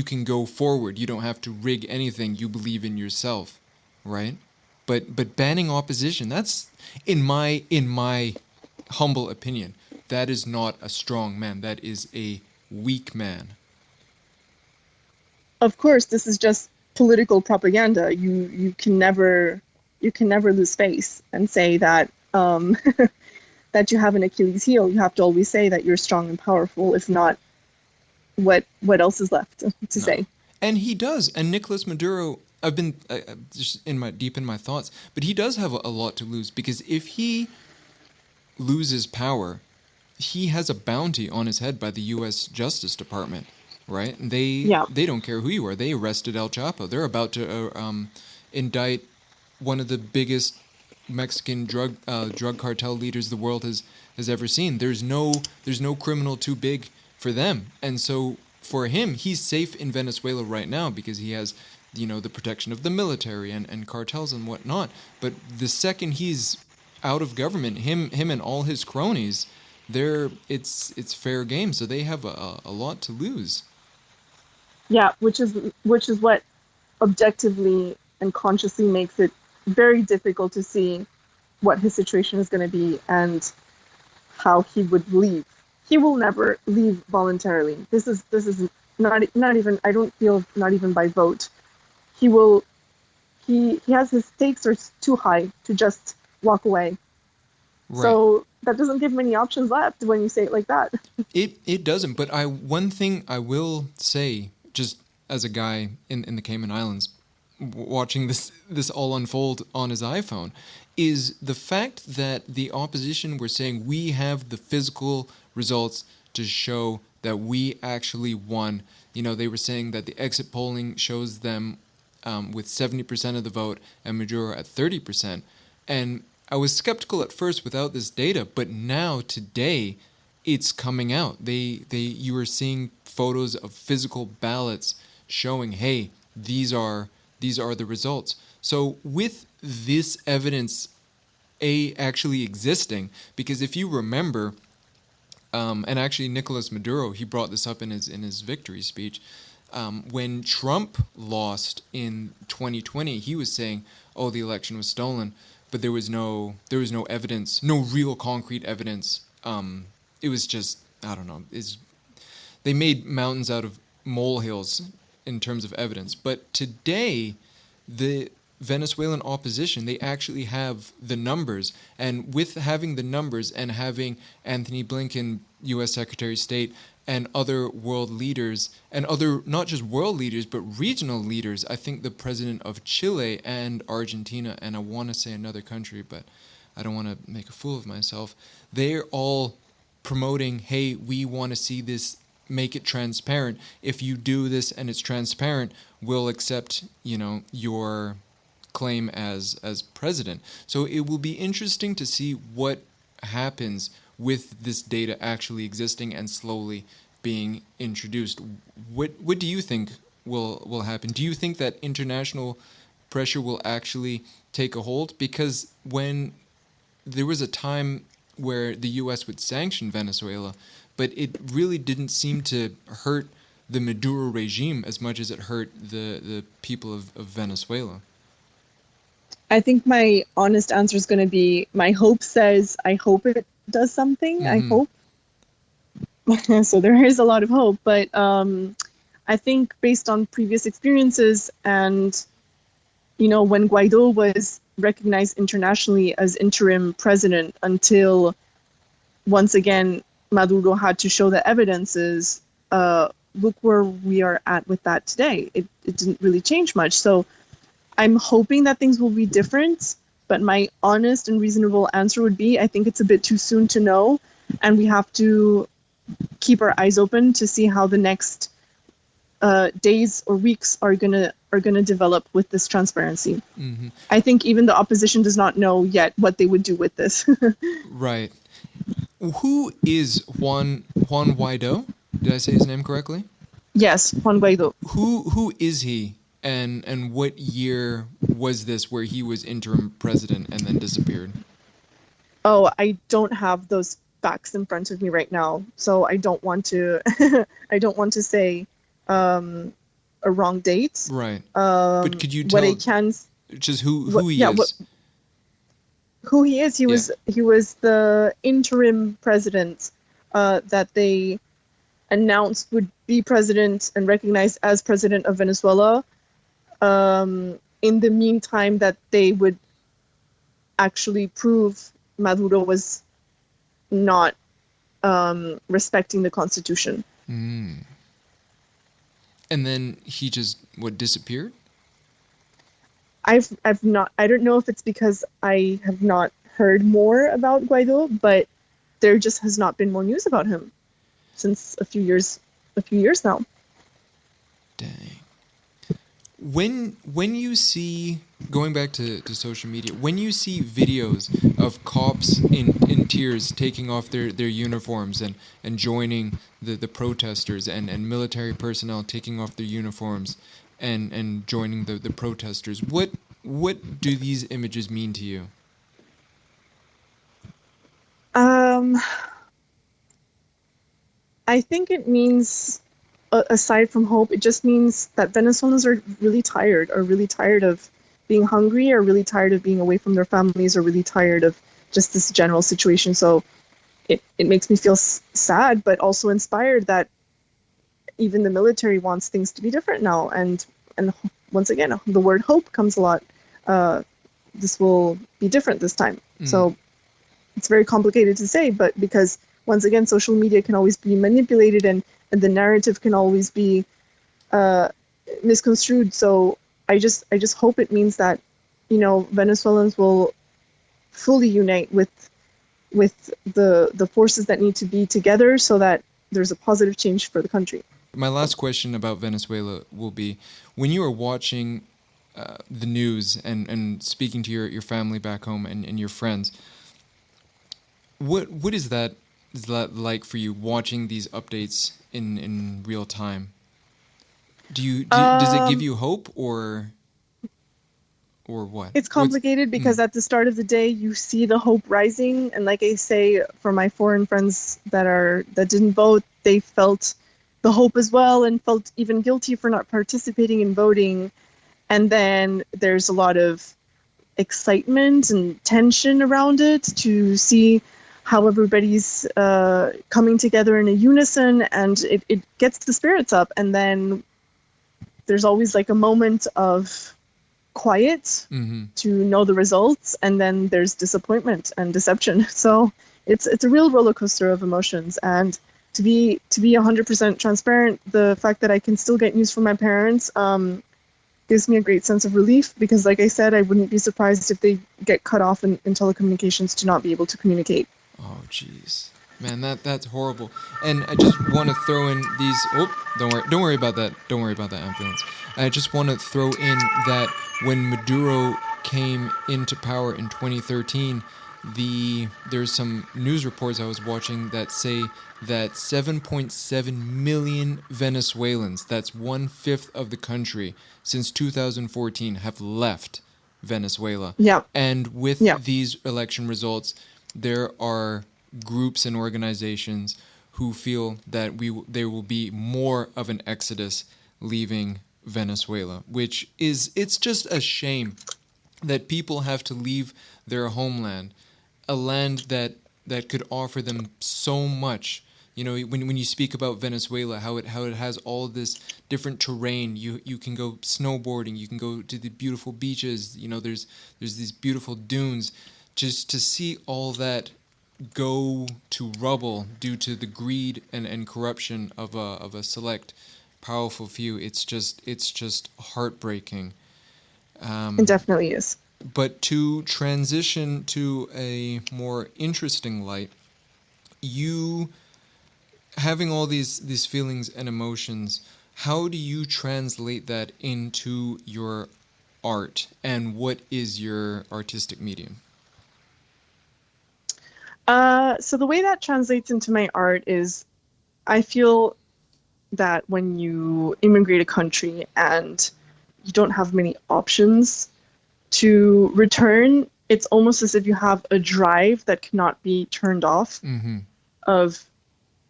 can go forward. You don't have to rig anything. You believe in yourself, right? But banning opposition, that's in my humble opinion, that is not a strong man. That is a weak man. Of course, this is just political propaganda. You can never lose face and say that that you have an Achilles heel. You have to always say that you're strong and powerful. If not, what else is left to say? And he does. And Nicolas Maduro, I've been just deep in my thoughts, but he does have a lot to lose, because if he loses power, he has a bounty on his head by the U.S. Justice Department, right? And they don't care who you are. They arrested El Chapo. They're about to indict one of the biggest Mexican drug cartel leaders the world has ever seen. There's no criminal too big for them, and so for him, he's safe in Venezuela right now because he has, the protection of the military and cartels and whatnot. But the second he's out of government, him and all his cronies, it's fair game. So they have a lot to lose. Yeah, which is what objectively and consciously makes it very difficult to see what his situation is going to be and how he would leave. He will never leave voluntarily. This is not even, I don't feel, not even by vote. He has his stakes are too high to just walk away. Right. So that doesn't give many options left when you say it like that. It doesn't. But one thing I will say, just as a guy in the Cayman Islands, watching this all unfold on his iPhone, is the fact that the opposition were saying we have the physical results to show that we actually won. They were saying that the exit polling shows them with 70% of the vote and Maduro at 30%. And I was skeptical at first without this data, but now today it's coming out. You are seeing photos of physical ballots showing, hey, these are the results. So with this evidence actually existing, because if you remember, and actually Nicolas Maduro, he brought this up in his victory speech, when Trump lost in 2020, he was saying, oh, the election was stolen, but there was no evidence, no real concrete evidence. It was just, I don't know, they made mountains out of molehills in terms of evidence. But today, the Venezuelan opposition, they actually have the numbers. And with having the numbers and having Anthony Blinken, U.S. Secretary of State, and other world leaders, and other, not just world leaders, but regional leaders, I think the president of Chile and Argentina, and I want to say another country, but I don't want to make a fool of myself, they're all promoting, hey, we want to see this, make it transparent. If you do this and it's transparent, we'll accept, your claim as president. So it will be interesting to see what happens with this data actually existing and slowly being introduced. What do you think will happen? Do you think that international pressure will actually take a hold? Because when there was a time where the U.S. would sanction Venezuela, but it really didn't seem to hurt the Maduro regime as much as it hurt the people of Venezuela. I think my honest answer is going to be, my hope says, I hope it does something. Mm-hmm. I hope. So there is a lot of hope, but I think based on previous experiences and, when Guaido was recognized internationally as interim president until once again Maduro had to show the evidences, look where we are at with that today. It didn't really change much. So I'm hoping that things will be different, but my honest and reasonable answer would be, I think it's a bit too soon to know. and we have to keep our eyes open to see how the next days or weeks are gonna develop with this transparency. Hmm. I think even the opposition does not know yet what they would do with this. Right. Who is Juan Guaido? Did I say his name correctly? Yes, Juan Guaido. Who is he, and what year was this where he was interim president and then disappeared? Oh, I don't have those facts in front of me right now, so I don't want to. I don't want to say a wrong date. Right. But could you What I tell can, just what, who he yeah, is? who he is. Yeah. He was the interim president that they announced would be president and recognized as president of Venezuela. In the meantime, that they would actually prove Maduro was not respecting the constitution. Mm. And then he just disappeared? I've not, I don't know if it's because I have not heard more about Guaido, but there just has not been more news about him since a few years now. Dang. When you see, going back to social media, when you see videos of cops in tears taking off their uniforms and joining the protesters, and military personnel taking off their uniforms and joining the protesters, what do these images mean to you? Um, I think it means, aside from hope, it just means that Venezuelans are really tired of being hungry, are really tired of being away from their families, are really tired of just this general situation. So it makes me feel sad, but also inspired that even the military wants things to be different now. And once again, the word hope comes a lot. This will be different this time. So it's very complicated to say, but because once again, social media can always be manipulated, and the narrative can always be misconstrued. So I just hope it means that, Venezuelans will fully unite with the forces that need to be together so that there's a positive change for the country. My last question about Venezuela will be, when you are watching the news and speaking to your family back home and your friends, what is that like for you, watching these updates in real time? Does it give you hope, or what? It's complicated because at the start of the day you see the hope rising, and like I say, for my foreign friends that didn't vote, they felt the hope as well and felt even guilty for not participating in voting. And then there's a lot of excitement and tension around it to see how everybody's coming together in a unison, and it gets the spirits up. And then there's always like a moment of quiet to know the results, and then there's disappointment and deception. So it's a real roller coaster of emotions. And to be 100% transparent, the fact that I can still get news from my parents gives me a great sense of relief, because like I said, I wouldn't be surprised if they get cut off in telecommunications to not be able to communicate. Oh, jeez. Man, that's horrible. And I just want to throw in these. Oh, don't worry about that. Don't worry about that ambulance. I just want to throw in that when Maduro came into power in 2013, there's some news reports I was watching that say that 7.7 million Venezuelans, that's 1/5 of the country, since 2014 have left Venezuela. Yeah. And with these election results, there are groups and organizations who feel that there will be more of an exodus leaving Venezuela, it's just a shame that people have to leave their homeland, a land that could offer them so much. When you speak about Venezuela, how it has all this different terrain, you can go snowboarding, you can go to the beautiful beaches, there's these beautiful dunes. Just to see all that go to rubble due to the greed and corruption of a select powerful few, it's just heartbreaking. It definitely is. But to transition to a more interesting light, you having all these feelings and emotions, how do you translate that into your art, and what is your artistic medium? So the way that translates into my art is I feel that when you immigrate a country and you don't have many options to return, it's almost as if you have a drive that cannot be turned off Mm-hmm. of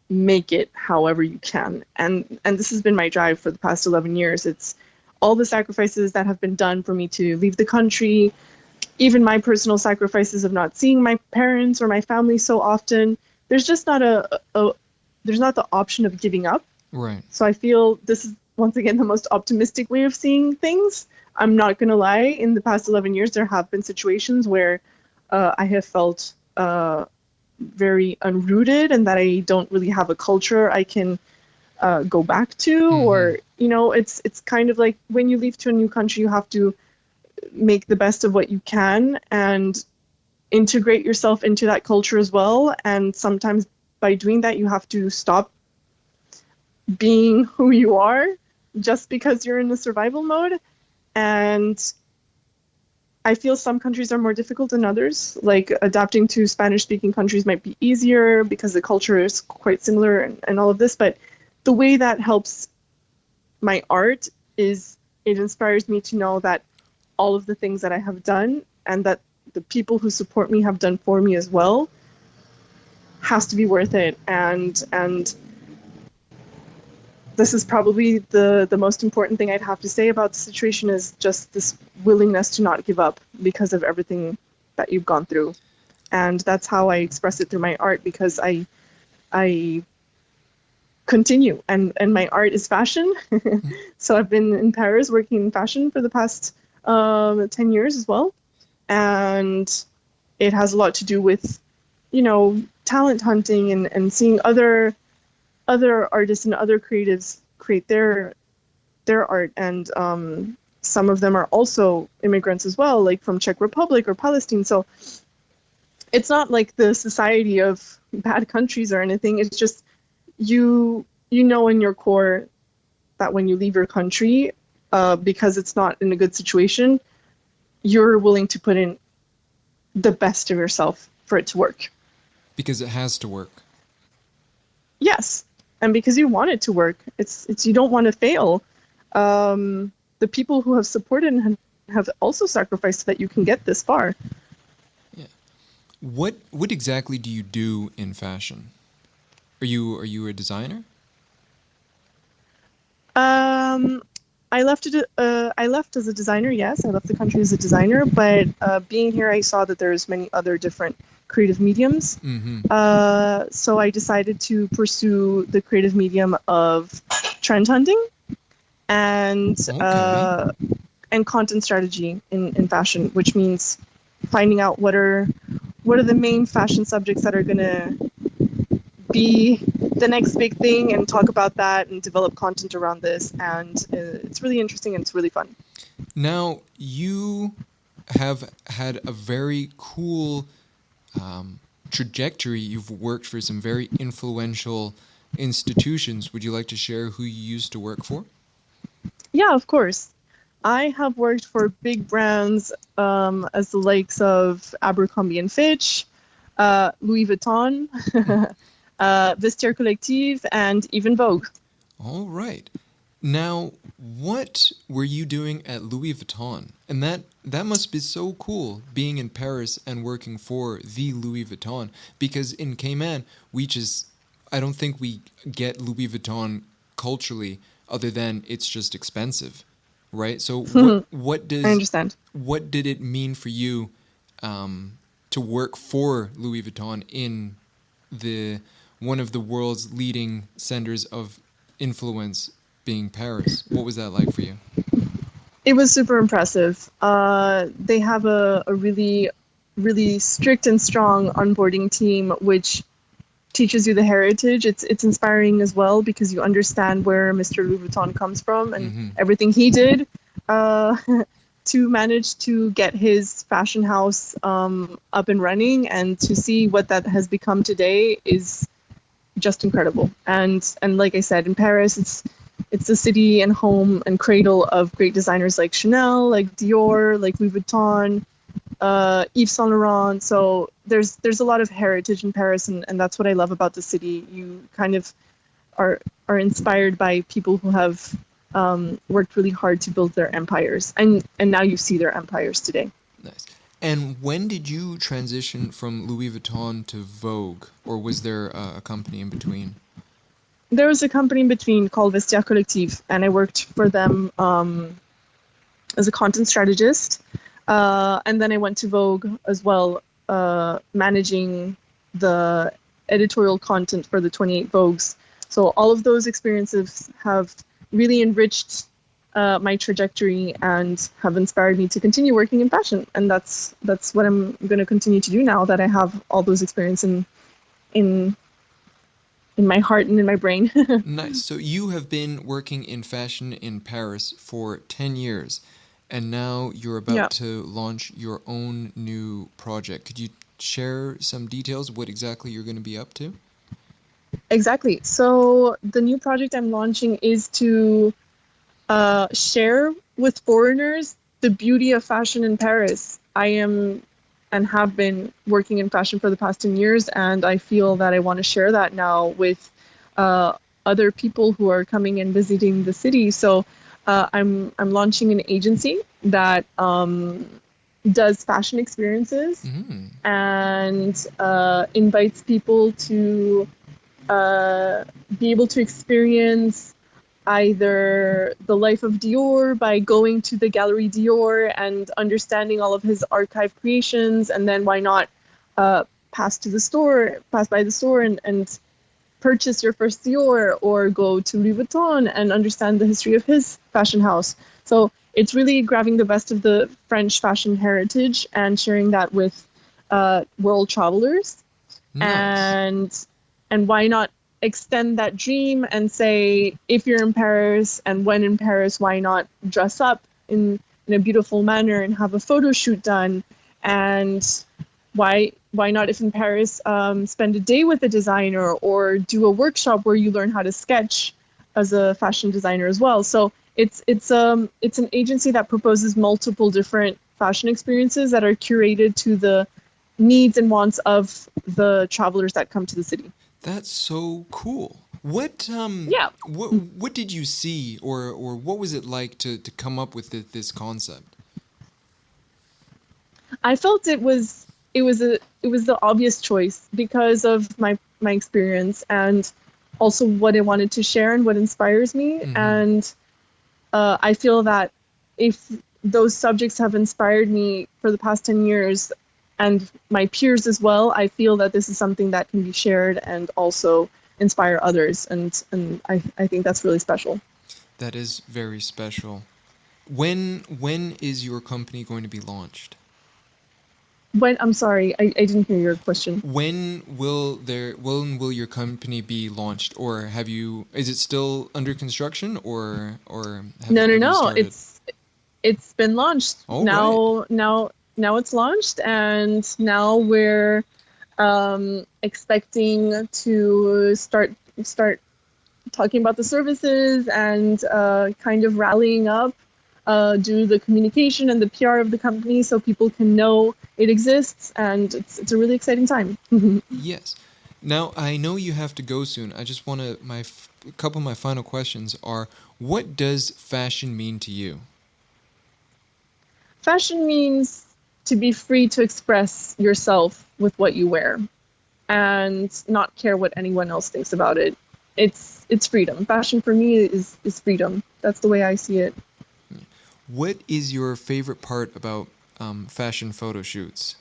make it however you can. And this has been my drive for the past 11 years. It's all the sacrifices that have been done for me to leave the country, even my personal sacrifices of not seeing my parents or my family so often. There's just not there's not the option of giving up. Right. So I feel this is once again the most optimistic way of seeing things. I'm not gonna lie, in the past 11 years there have been situations where I have felt very unrooted, and that I don't really have a culture I can go back to. Mm-hmm. Or it's kind of like when you leave to a new country, you have to make the best of what you can and integrate yourself into that culture as well. And sometimes by doing that, you have to stop being who you are just because you're in a survival mode. And I feel some countries are more difficult than others. Like adapting to Spanish-speaking countries might be easier because the culture is quite similar and all of this. But the way that helps my art is it inspires me to know that all of the things that I have done and that the people who support me have done for me as well has to be worth it. And this is probably the most important thing I'd have to say about the situation, is just this willingness to not give up because of everything that you've gone through. And that's how I express it through my art, because I continue, and my art is fashion. So I've been in Paris working in fashion for the past 10 years as well. And it has a lot to do with, talent hunting and seeing other artists and other creatives create their art. And some of them are also immigrants as well, like from Czech Republic or Palestine. So it's not like the society of bad countries or anything. It's just you know in your core that when you leave your country, because it's not in a good situation, you're willing to put in the best of yourself for it to work. Because it has to work. Yes, and because you want it to work. It's you don't want to fail. The people who have supported and have also sacrificed so that you can get this far. Yeah. What exactly do you do in fashion? Are you a designer? I left as a designer. Yes, I left the country as a designer. But being here, I saw that there's many other different creative mediums. Mm-hmm. So I decided to pursue the creative medium of trend hunting and content strategy in fashion, which means finding out what are the main fashion subjects that are gonna be the next big thing, and talk about that and develop content around this. And it's really interesting and it's really fun. Now, you have had a very cool trajectory. You've worked for some very influential institutions. Would you like to share who you used to work for? Yeah, of course. I have worked for big brands as the likes of Abercrombie and Fitch, Louis Vuitton, Vestiaire Collective, and even Vogue. All right. Now, what were you doing at Louis Vuitton? And that must be so cool, being in Paris and working for the Louis Vuitton. Because in Cayman, I don't think we get Louis Vuitton culturally, other than it's just expensive, right? So I understand. What did it mean for you to work for Louis Vuitton in one of the world's leading centers of influence, being Paris? What was that like for you? It was super impressive. They have a really, really strict and strong onboarding team, which teaches you the heritage. It's inspiring as well, because you understand where Mr. Louis Vuitton comes from and everything he did. to manage to get his fashion house up and running and to see what that has become today is just incredible. And like I said, in Paris, it's the city and home and cradle of great designers like Chanel, like Dior, like Louis Vuitton, Yves Saint Laurent. So there's a lot of heritage in Paris, and that's what I love about the city. You kind of are inspired by people who have worked really hard to build their empires, and now you see their empires today. Nice. And when did you transition from Louis Vuitton to Vogue, or was there a company in between? There was a company in between called Vestiaire Collective, and I worked for them as a content strategist. And then I went to Vogue as well, managing the editorial content for the 28 Vogues. So all of those experiences have really enriched my trajectory and have inspired me to continue working in fashion. And that's what I'm going to continue to do now that I have all those experiences in my heart and in my brain. Nice. So you have been working in fashion in Paris for 10 years, and now you're about to launch your own new project. Could you share some details what exactly you're going to be up to? Exactly. So the new project I'm launching is to share with foreigners the beauty of fashion in Paris. I am and have been working in fashion for the past 10 years, and I feel that I want to share that now with other people who are coming and visiting the city. So I'm launching an agency that does fashion experiences and invites people to be able to experience either the life of Dior by going to the Gallery Dior and understanding all of his archive creations, and then why not pass by the store and purchase your first Dior, or go to Louis Vuitton and understand the history of his fashion house. So it's really grabbing the best of the French fashion heritage and sharing that with world travelers. Nice. And why not extend that dream and say, if you're in Paris and when in Paris, why not dress up in a beautiful manner and have a photo shoot done? And why not, if in Paris, spend a day with a designer or do a workshop where you learn how to sketch as a fashion designer as well. So it's an agency that proposes multiple different fashion experiences that are curated to the needs and wants of the travelers that come to the city. That's so cool. What did you see, or what was it like to come up with this concept? I felt it was the obvious choice because of my experience and also what I wanted to share and what inspires me. And I feel that if those subjects have inspired me for the past 10 years, and my peers as well, I feel that this is something that can be shared and also inspire others. And I think that's really special. That is very special. When is your company going to be launched? I'm sorry, I didn't hear your question. When will your company be launched, or is it still under construction, or No, it's been launched. Oh, Now it's launched, and now we're expecting to start talking about the services and kind of rallying up, do the communication and the PR of the company so people can know it exists, and it's a really exciting time. Yes. Now, I know you have to go soon. I just want to, a couple of my final questions are, what does fashion mean to you? Fashion means to be free to express yourself with what you wear and not care what anyone else thinks about it. It's freedom. Fashion for me is freedom. That's the way I see it. What is your favorite part about fashion photo shoots?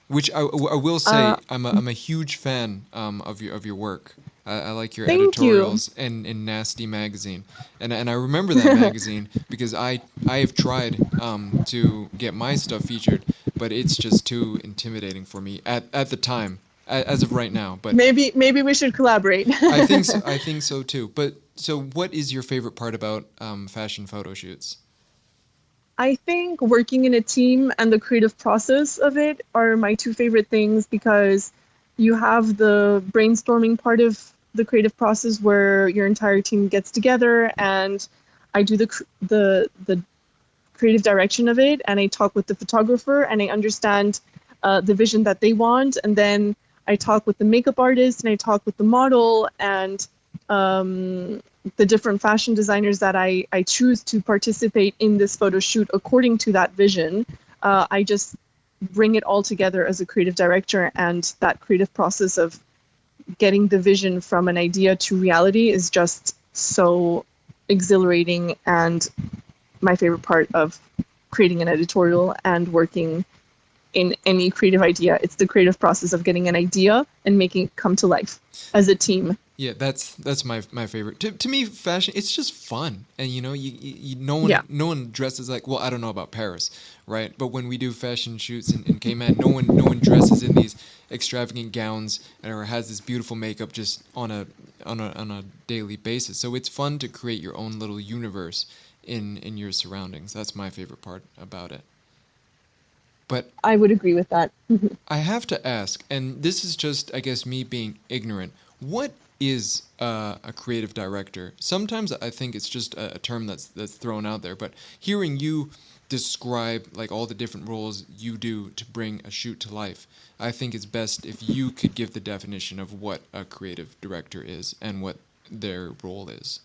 Which I will say, I'm a huge fan of your work. I like your editorials in Nasty magazine, and I remember that magazine because I have tried to get my stuff featured, but it's just too intimidating for me at the time, as of right now. But maybe we should collaborate. I think so too. But so, what is your favorite part about fashion photo shoots? I think working in a team and the creative process of it are my two favorite things because you have the brainstorming part of the creative process where your entire team gets together and I do the creative direction of it and I talk with the photographer and I understand the vision that they want and then I talk with the makeup artist and I talk with the model and the different fashion designers that I choose to participate in this photo shoot according to that vision. I just bring it all together as a creative director, and that creative process of getting the vision from an idea to reality is just so exhilarating and my favorite part of creating an editorial and working in any creative idea. It's the creative process of getting an idea and making it come to life as a team. Yeah, that's my favorite. To me, fashion, it's just fun, and you Yeah. no one dresses like, well, I don't know about Paris, right? But when we do fashion shoots in Cayman, no one dresses in these extravagant gowns or has this beautiful makeup just on a daily basis. So it's fun to create your own little universe in your surroundings. That's my favorite part about it. But I would agree with that. I have to ask, and this is just, I guess, me being ignorant. What is a creative director? Sometimes I think it's just a term that's thrown out there. But hearing you describe like all the different roles you do to bring a shoot to life, I think it's best if you could give the definition of what a creative director is and what their role is.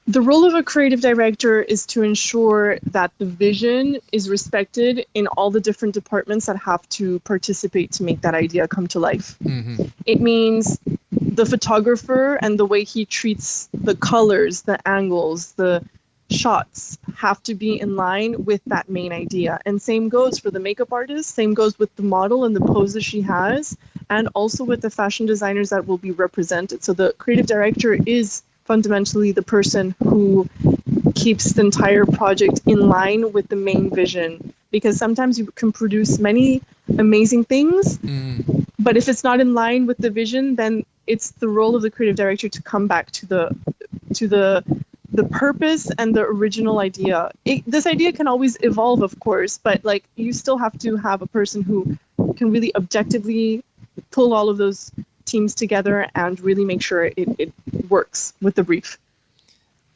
The role of a creative director is to ensure that the vision is respected in all the different departments that have to participate to make that idea come to life. Mm-hmm. It means the photographer and the way he treats the colors, the angles, the shots have to be in line with that main idea. And same goes for the makeup artist, same goes with the model and the poses she has, and also with the fashion designers that will be represented. So the creative director is fundamentally the person who keeps the entire project in line with the main vision. Because sometimes you can produce many amazing things, but if it's not in line with the vision, then it's the role of the creative director to come back to the purpose and the original idea. This idea can always evolve, of course, but like you still have to have a person who can really objectively pull all of those teams together and really make sure it works with the brief.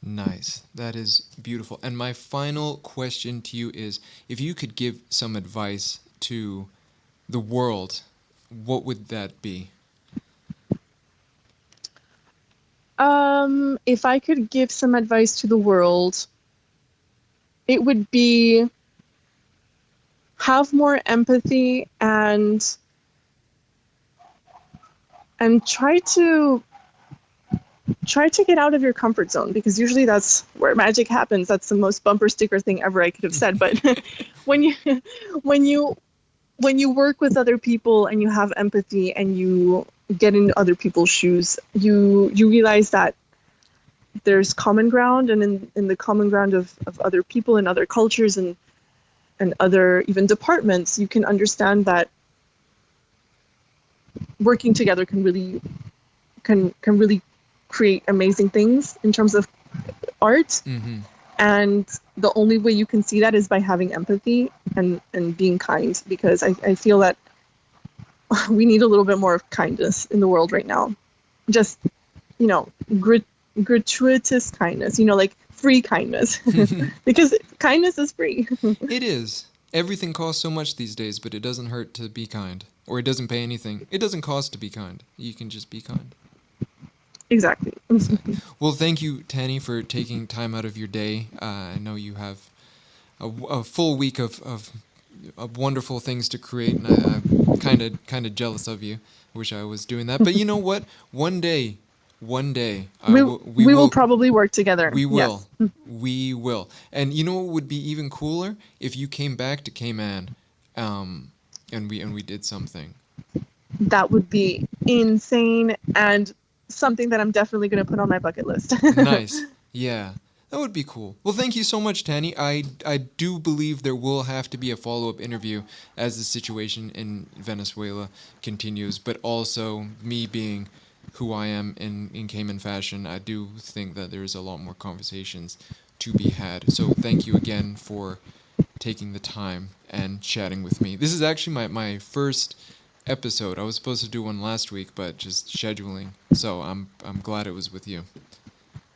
Nice. That is beautiful. And my final question to you is, if you could give some advice to the world, what would that be? If I could give some advice to the world, it would be have more empathy and try to get out of your comfort zone, because usually that's where magic happens. That's the most bumper sticker thing ever I could have said. But when you work with other people and you have empathy and you get into other people's shoes, you realize that there's common ground, and in the common ground of other people and other cultures and other even departments, you can understand that working together can really create amazing things in terms of art. Mm-hmm. And the only way you can see that is by having empathy and being kind, because I feel that we need a little bit more of kindness in the world right now. Just, gratuitous kindness, like free kindness, because kindness is free. It is. Everything costs so much these days, but it doesn't hurt to be kind. Or it doesn't pay anything. It doesn't cost to be kind. You can just be kind. Exactly. Well, thank you, Tanny, for taking time out of your day. I know you have a full week of wonderful things to create, and I'm kind of jealous of you. Wish I was doing that. But you know what? One day, we will probably work together. We will. Yes. We will. And you know what would be even cooler? If you came back to Cayman, and we did something. That would be insane and something that I'm definitely going to put on my bucket list. Nice. Yeah. That would be cool. Well, thank you so much, Tanny. I do believe there will have to be a follow-up interview as the situation in Venezuela continues, but also me being who I am in Cayman fashion, I do think that there's a lot more conversations to be had. So thank you again for taking the time and chatting with me. This is actually my first episode. I was supposed to do one last week, but just scheduling. So I'm glad it was with you.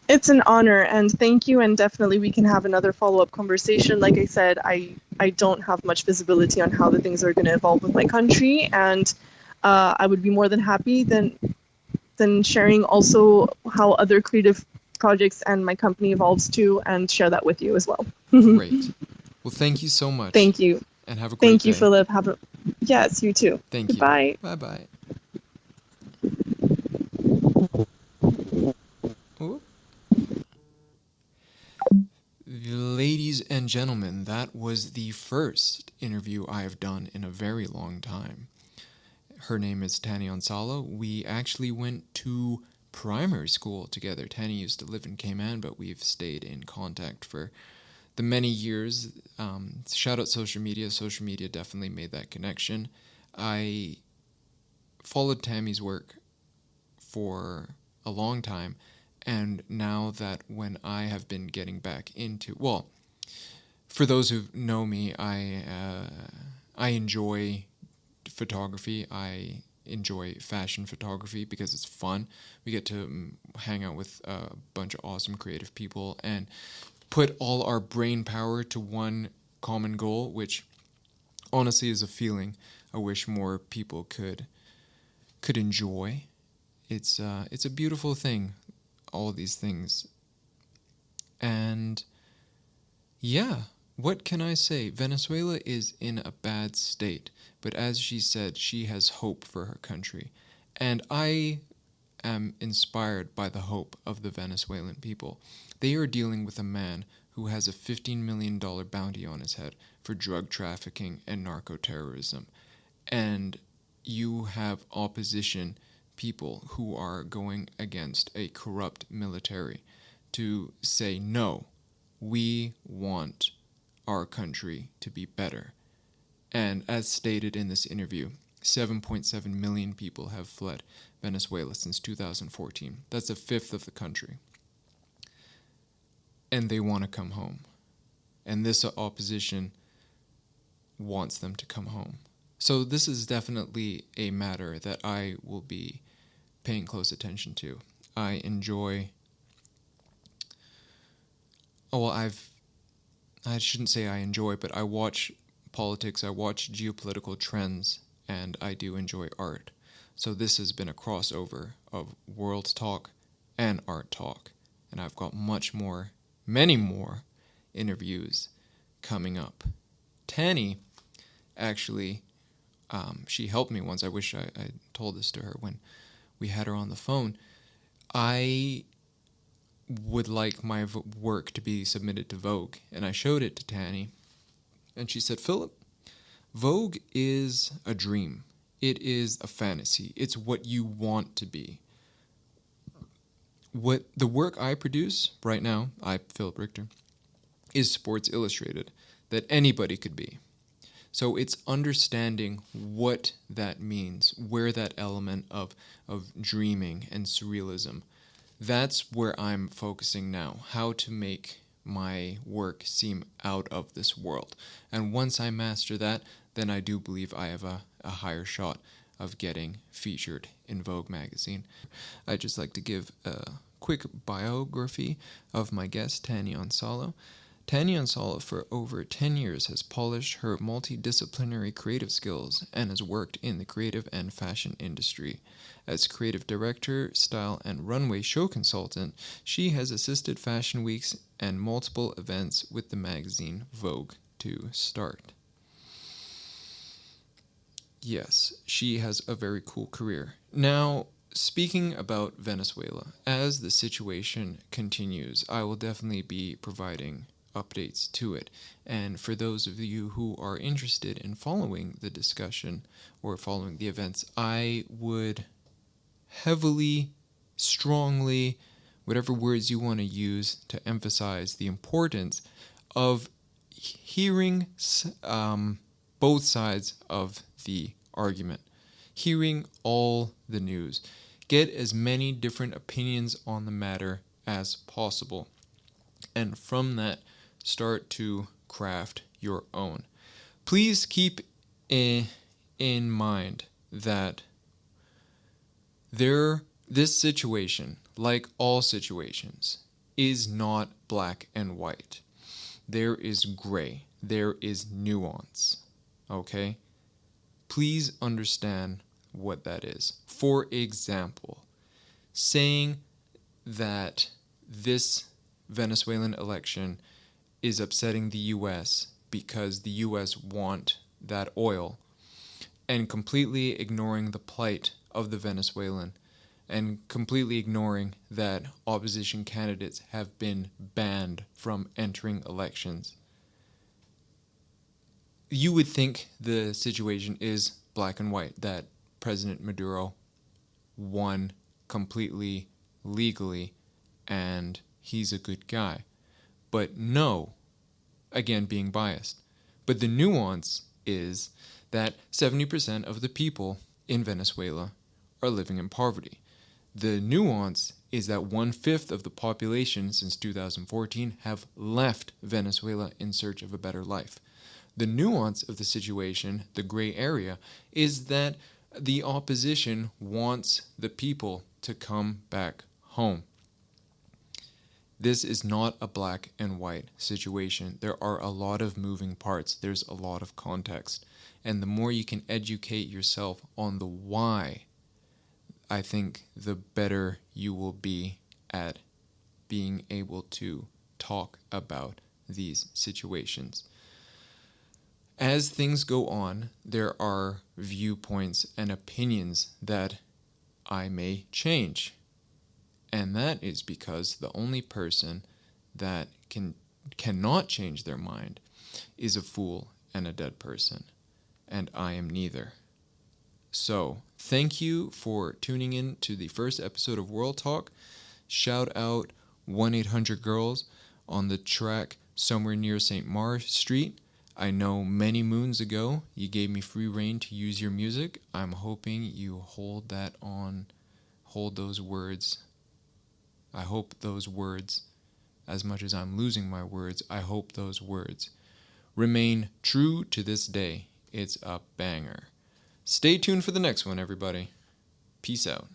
It's an honor, and thank you. And definitely, we can have another follow-up conversation. Like I said, I don't have much visibility on how the things are going to evolve with my country, and I would be more than happy than sharing also how other creative projects and my company evolves too, and share that with you as well. Great. Well, thank you so much. Thank you. And have a great Thank you, day. Philip. Yes, you too. Thank Goodbye. you. Bye-bye. Ooh. Ladies and gentlemen, that was the first interview I have done in a very long time. Her name is Tanny Onsalo. We actually went to primary school together. Tanny used to live in Cayman, but we've stayed in contact for the many years. Shout out social media. Social media definitely made that connection. I followed Tammy's work for a long time, and now that when I have been getting back into, well, for those who know me, I enjoy photography. I enjoy fashion photography because it's fun. We get to hang out with a bunch of awesome creative people and put all our brain power to one common goal, which honestly is a feeling I wish more people could enjoy. It's a beautiful thing, all these things. And yeah, what can I say? Venezuela is in a bad state, but as she said, she has hope for her country. And I am inspired by the hope of the Venezuelan people. They are dealing with a man who has a $15 million bounty on his head for drug trafficking and narco-terrorism. And you have opposition people who are going against a corrupt military to say, no, we want our country to be better. And as stated in this interview, 7.7 million people have fled Venezuela since 2014. That's a fifth of the country. And they want to come home. And this opposition wants them to come home. So this is definitely a matter that I will be paying close attention to. I enjoy... Oh, well, I shouldn't say I enjoy, but I watch politics, I watch geopolitical trends, and I do enjoy art. So this has been a crossover of world talk and art talk. And I've got many more interviews coming up. Tanny, actually, she helped me once. I wish I told this to her when we had her on the phone. I would like my work to be submitted to Vogue, and I showed it to Tanny, and she said, Philip, Vogue is a dream. It is a fantasy. It's what you want to be. What the work I produce right now, Philipp Richter, is Sports Illustrated, that anybody could be. So it's understanding what that means, where that element of dreaming and surrealism, that's where I'm focusing now, how to make my work seem out of this world. And once I master that, then I do believe I have a higher shot of getting featured in Vogue magazine. I'd just like to give a quick biography of my guest, Tanny Onsalo. Tanny Onsalo, for over 10 years, has polished her multidisciplinary creative skills and has worked in the creative and fashion industry. As creative director, style, and runway show consultant, she has assisted fashion weeks and multiple events with the magazine Vogue to start. Yes, she has a very cool career. Now, speaking about Venezuela, as the situation continues, I will definitely be providing updates to it. And for those of you who are interested in following the discussion or following the events, I would heavily, strongly, whatever words you want to use to emphasize the importance of hearing both sides of the argument, hearing all the news. Get as many different opinions on the matter as possible. and from that, start to craft your own. Please keep in mind that this situation, like all situations, is not black and white. There is gray. There is nuance. Okay? Please understand what that is. For example, saying that this Venezuelan election is upsetting the US because the US want that oil, and completely ignoring the plight of the Venezuelan, and completely ignoring that opposition candidates have been banned from entering elections. You would think the situation is black and white, that President Maduro won completely legally and he's a good guy. But no, again being biased. But the nuance is that 70% of the people in Venezuela are living in poverty. The nuance is that 1/5 of the population since 2014 have left Venezuela in search of a better life. The nuance of the situation, the gray area, is that the opposition wants the people to come back home. This is not a black and white situation. There are a lot of moving parts. There's a lot of context. And the more you can educate yourself on the why, I think the better you will be at being able to talk about these situations. As things go on, there are viewpoints and opinions that I may change. And that is because the only person that cannot change their mind is a fool and a dead person. And I am neither. So, thank you for tuning in to the first episode of World Talk. Shout out 1-800-GIRLS on the track Somewhere Near St. Mars Street. I know many moons ago you gave me free rein to use your music. I'm hoping you hold those words. I hope those words, as much as I'm losing my words, I hope those words remain true to this day. It's a banger. Stay tuned for the next one, everybody. Peace out.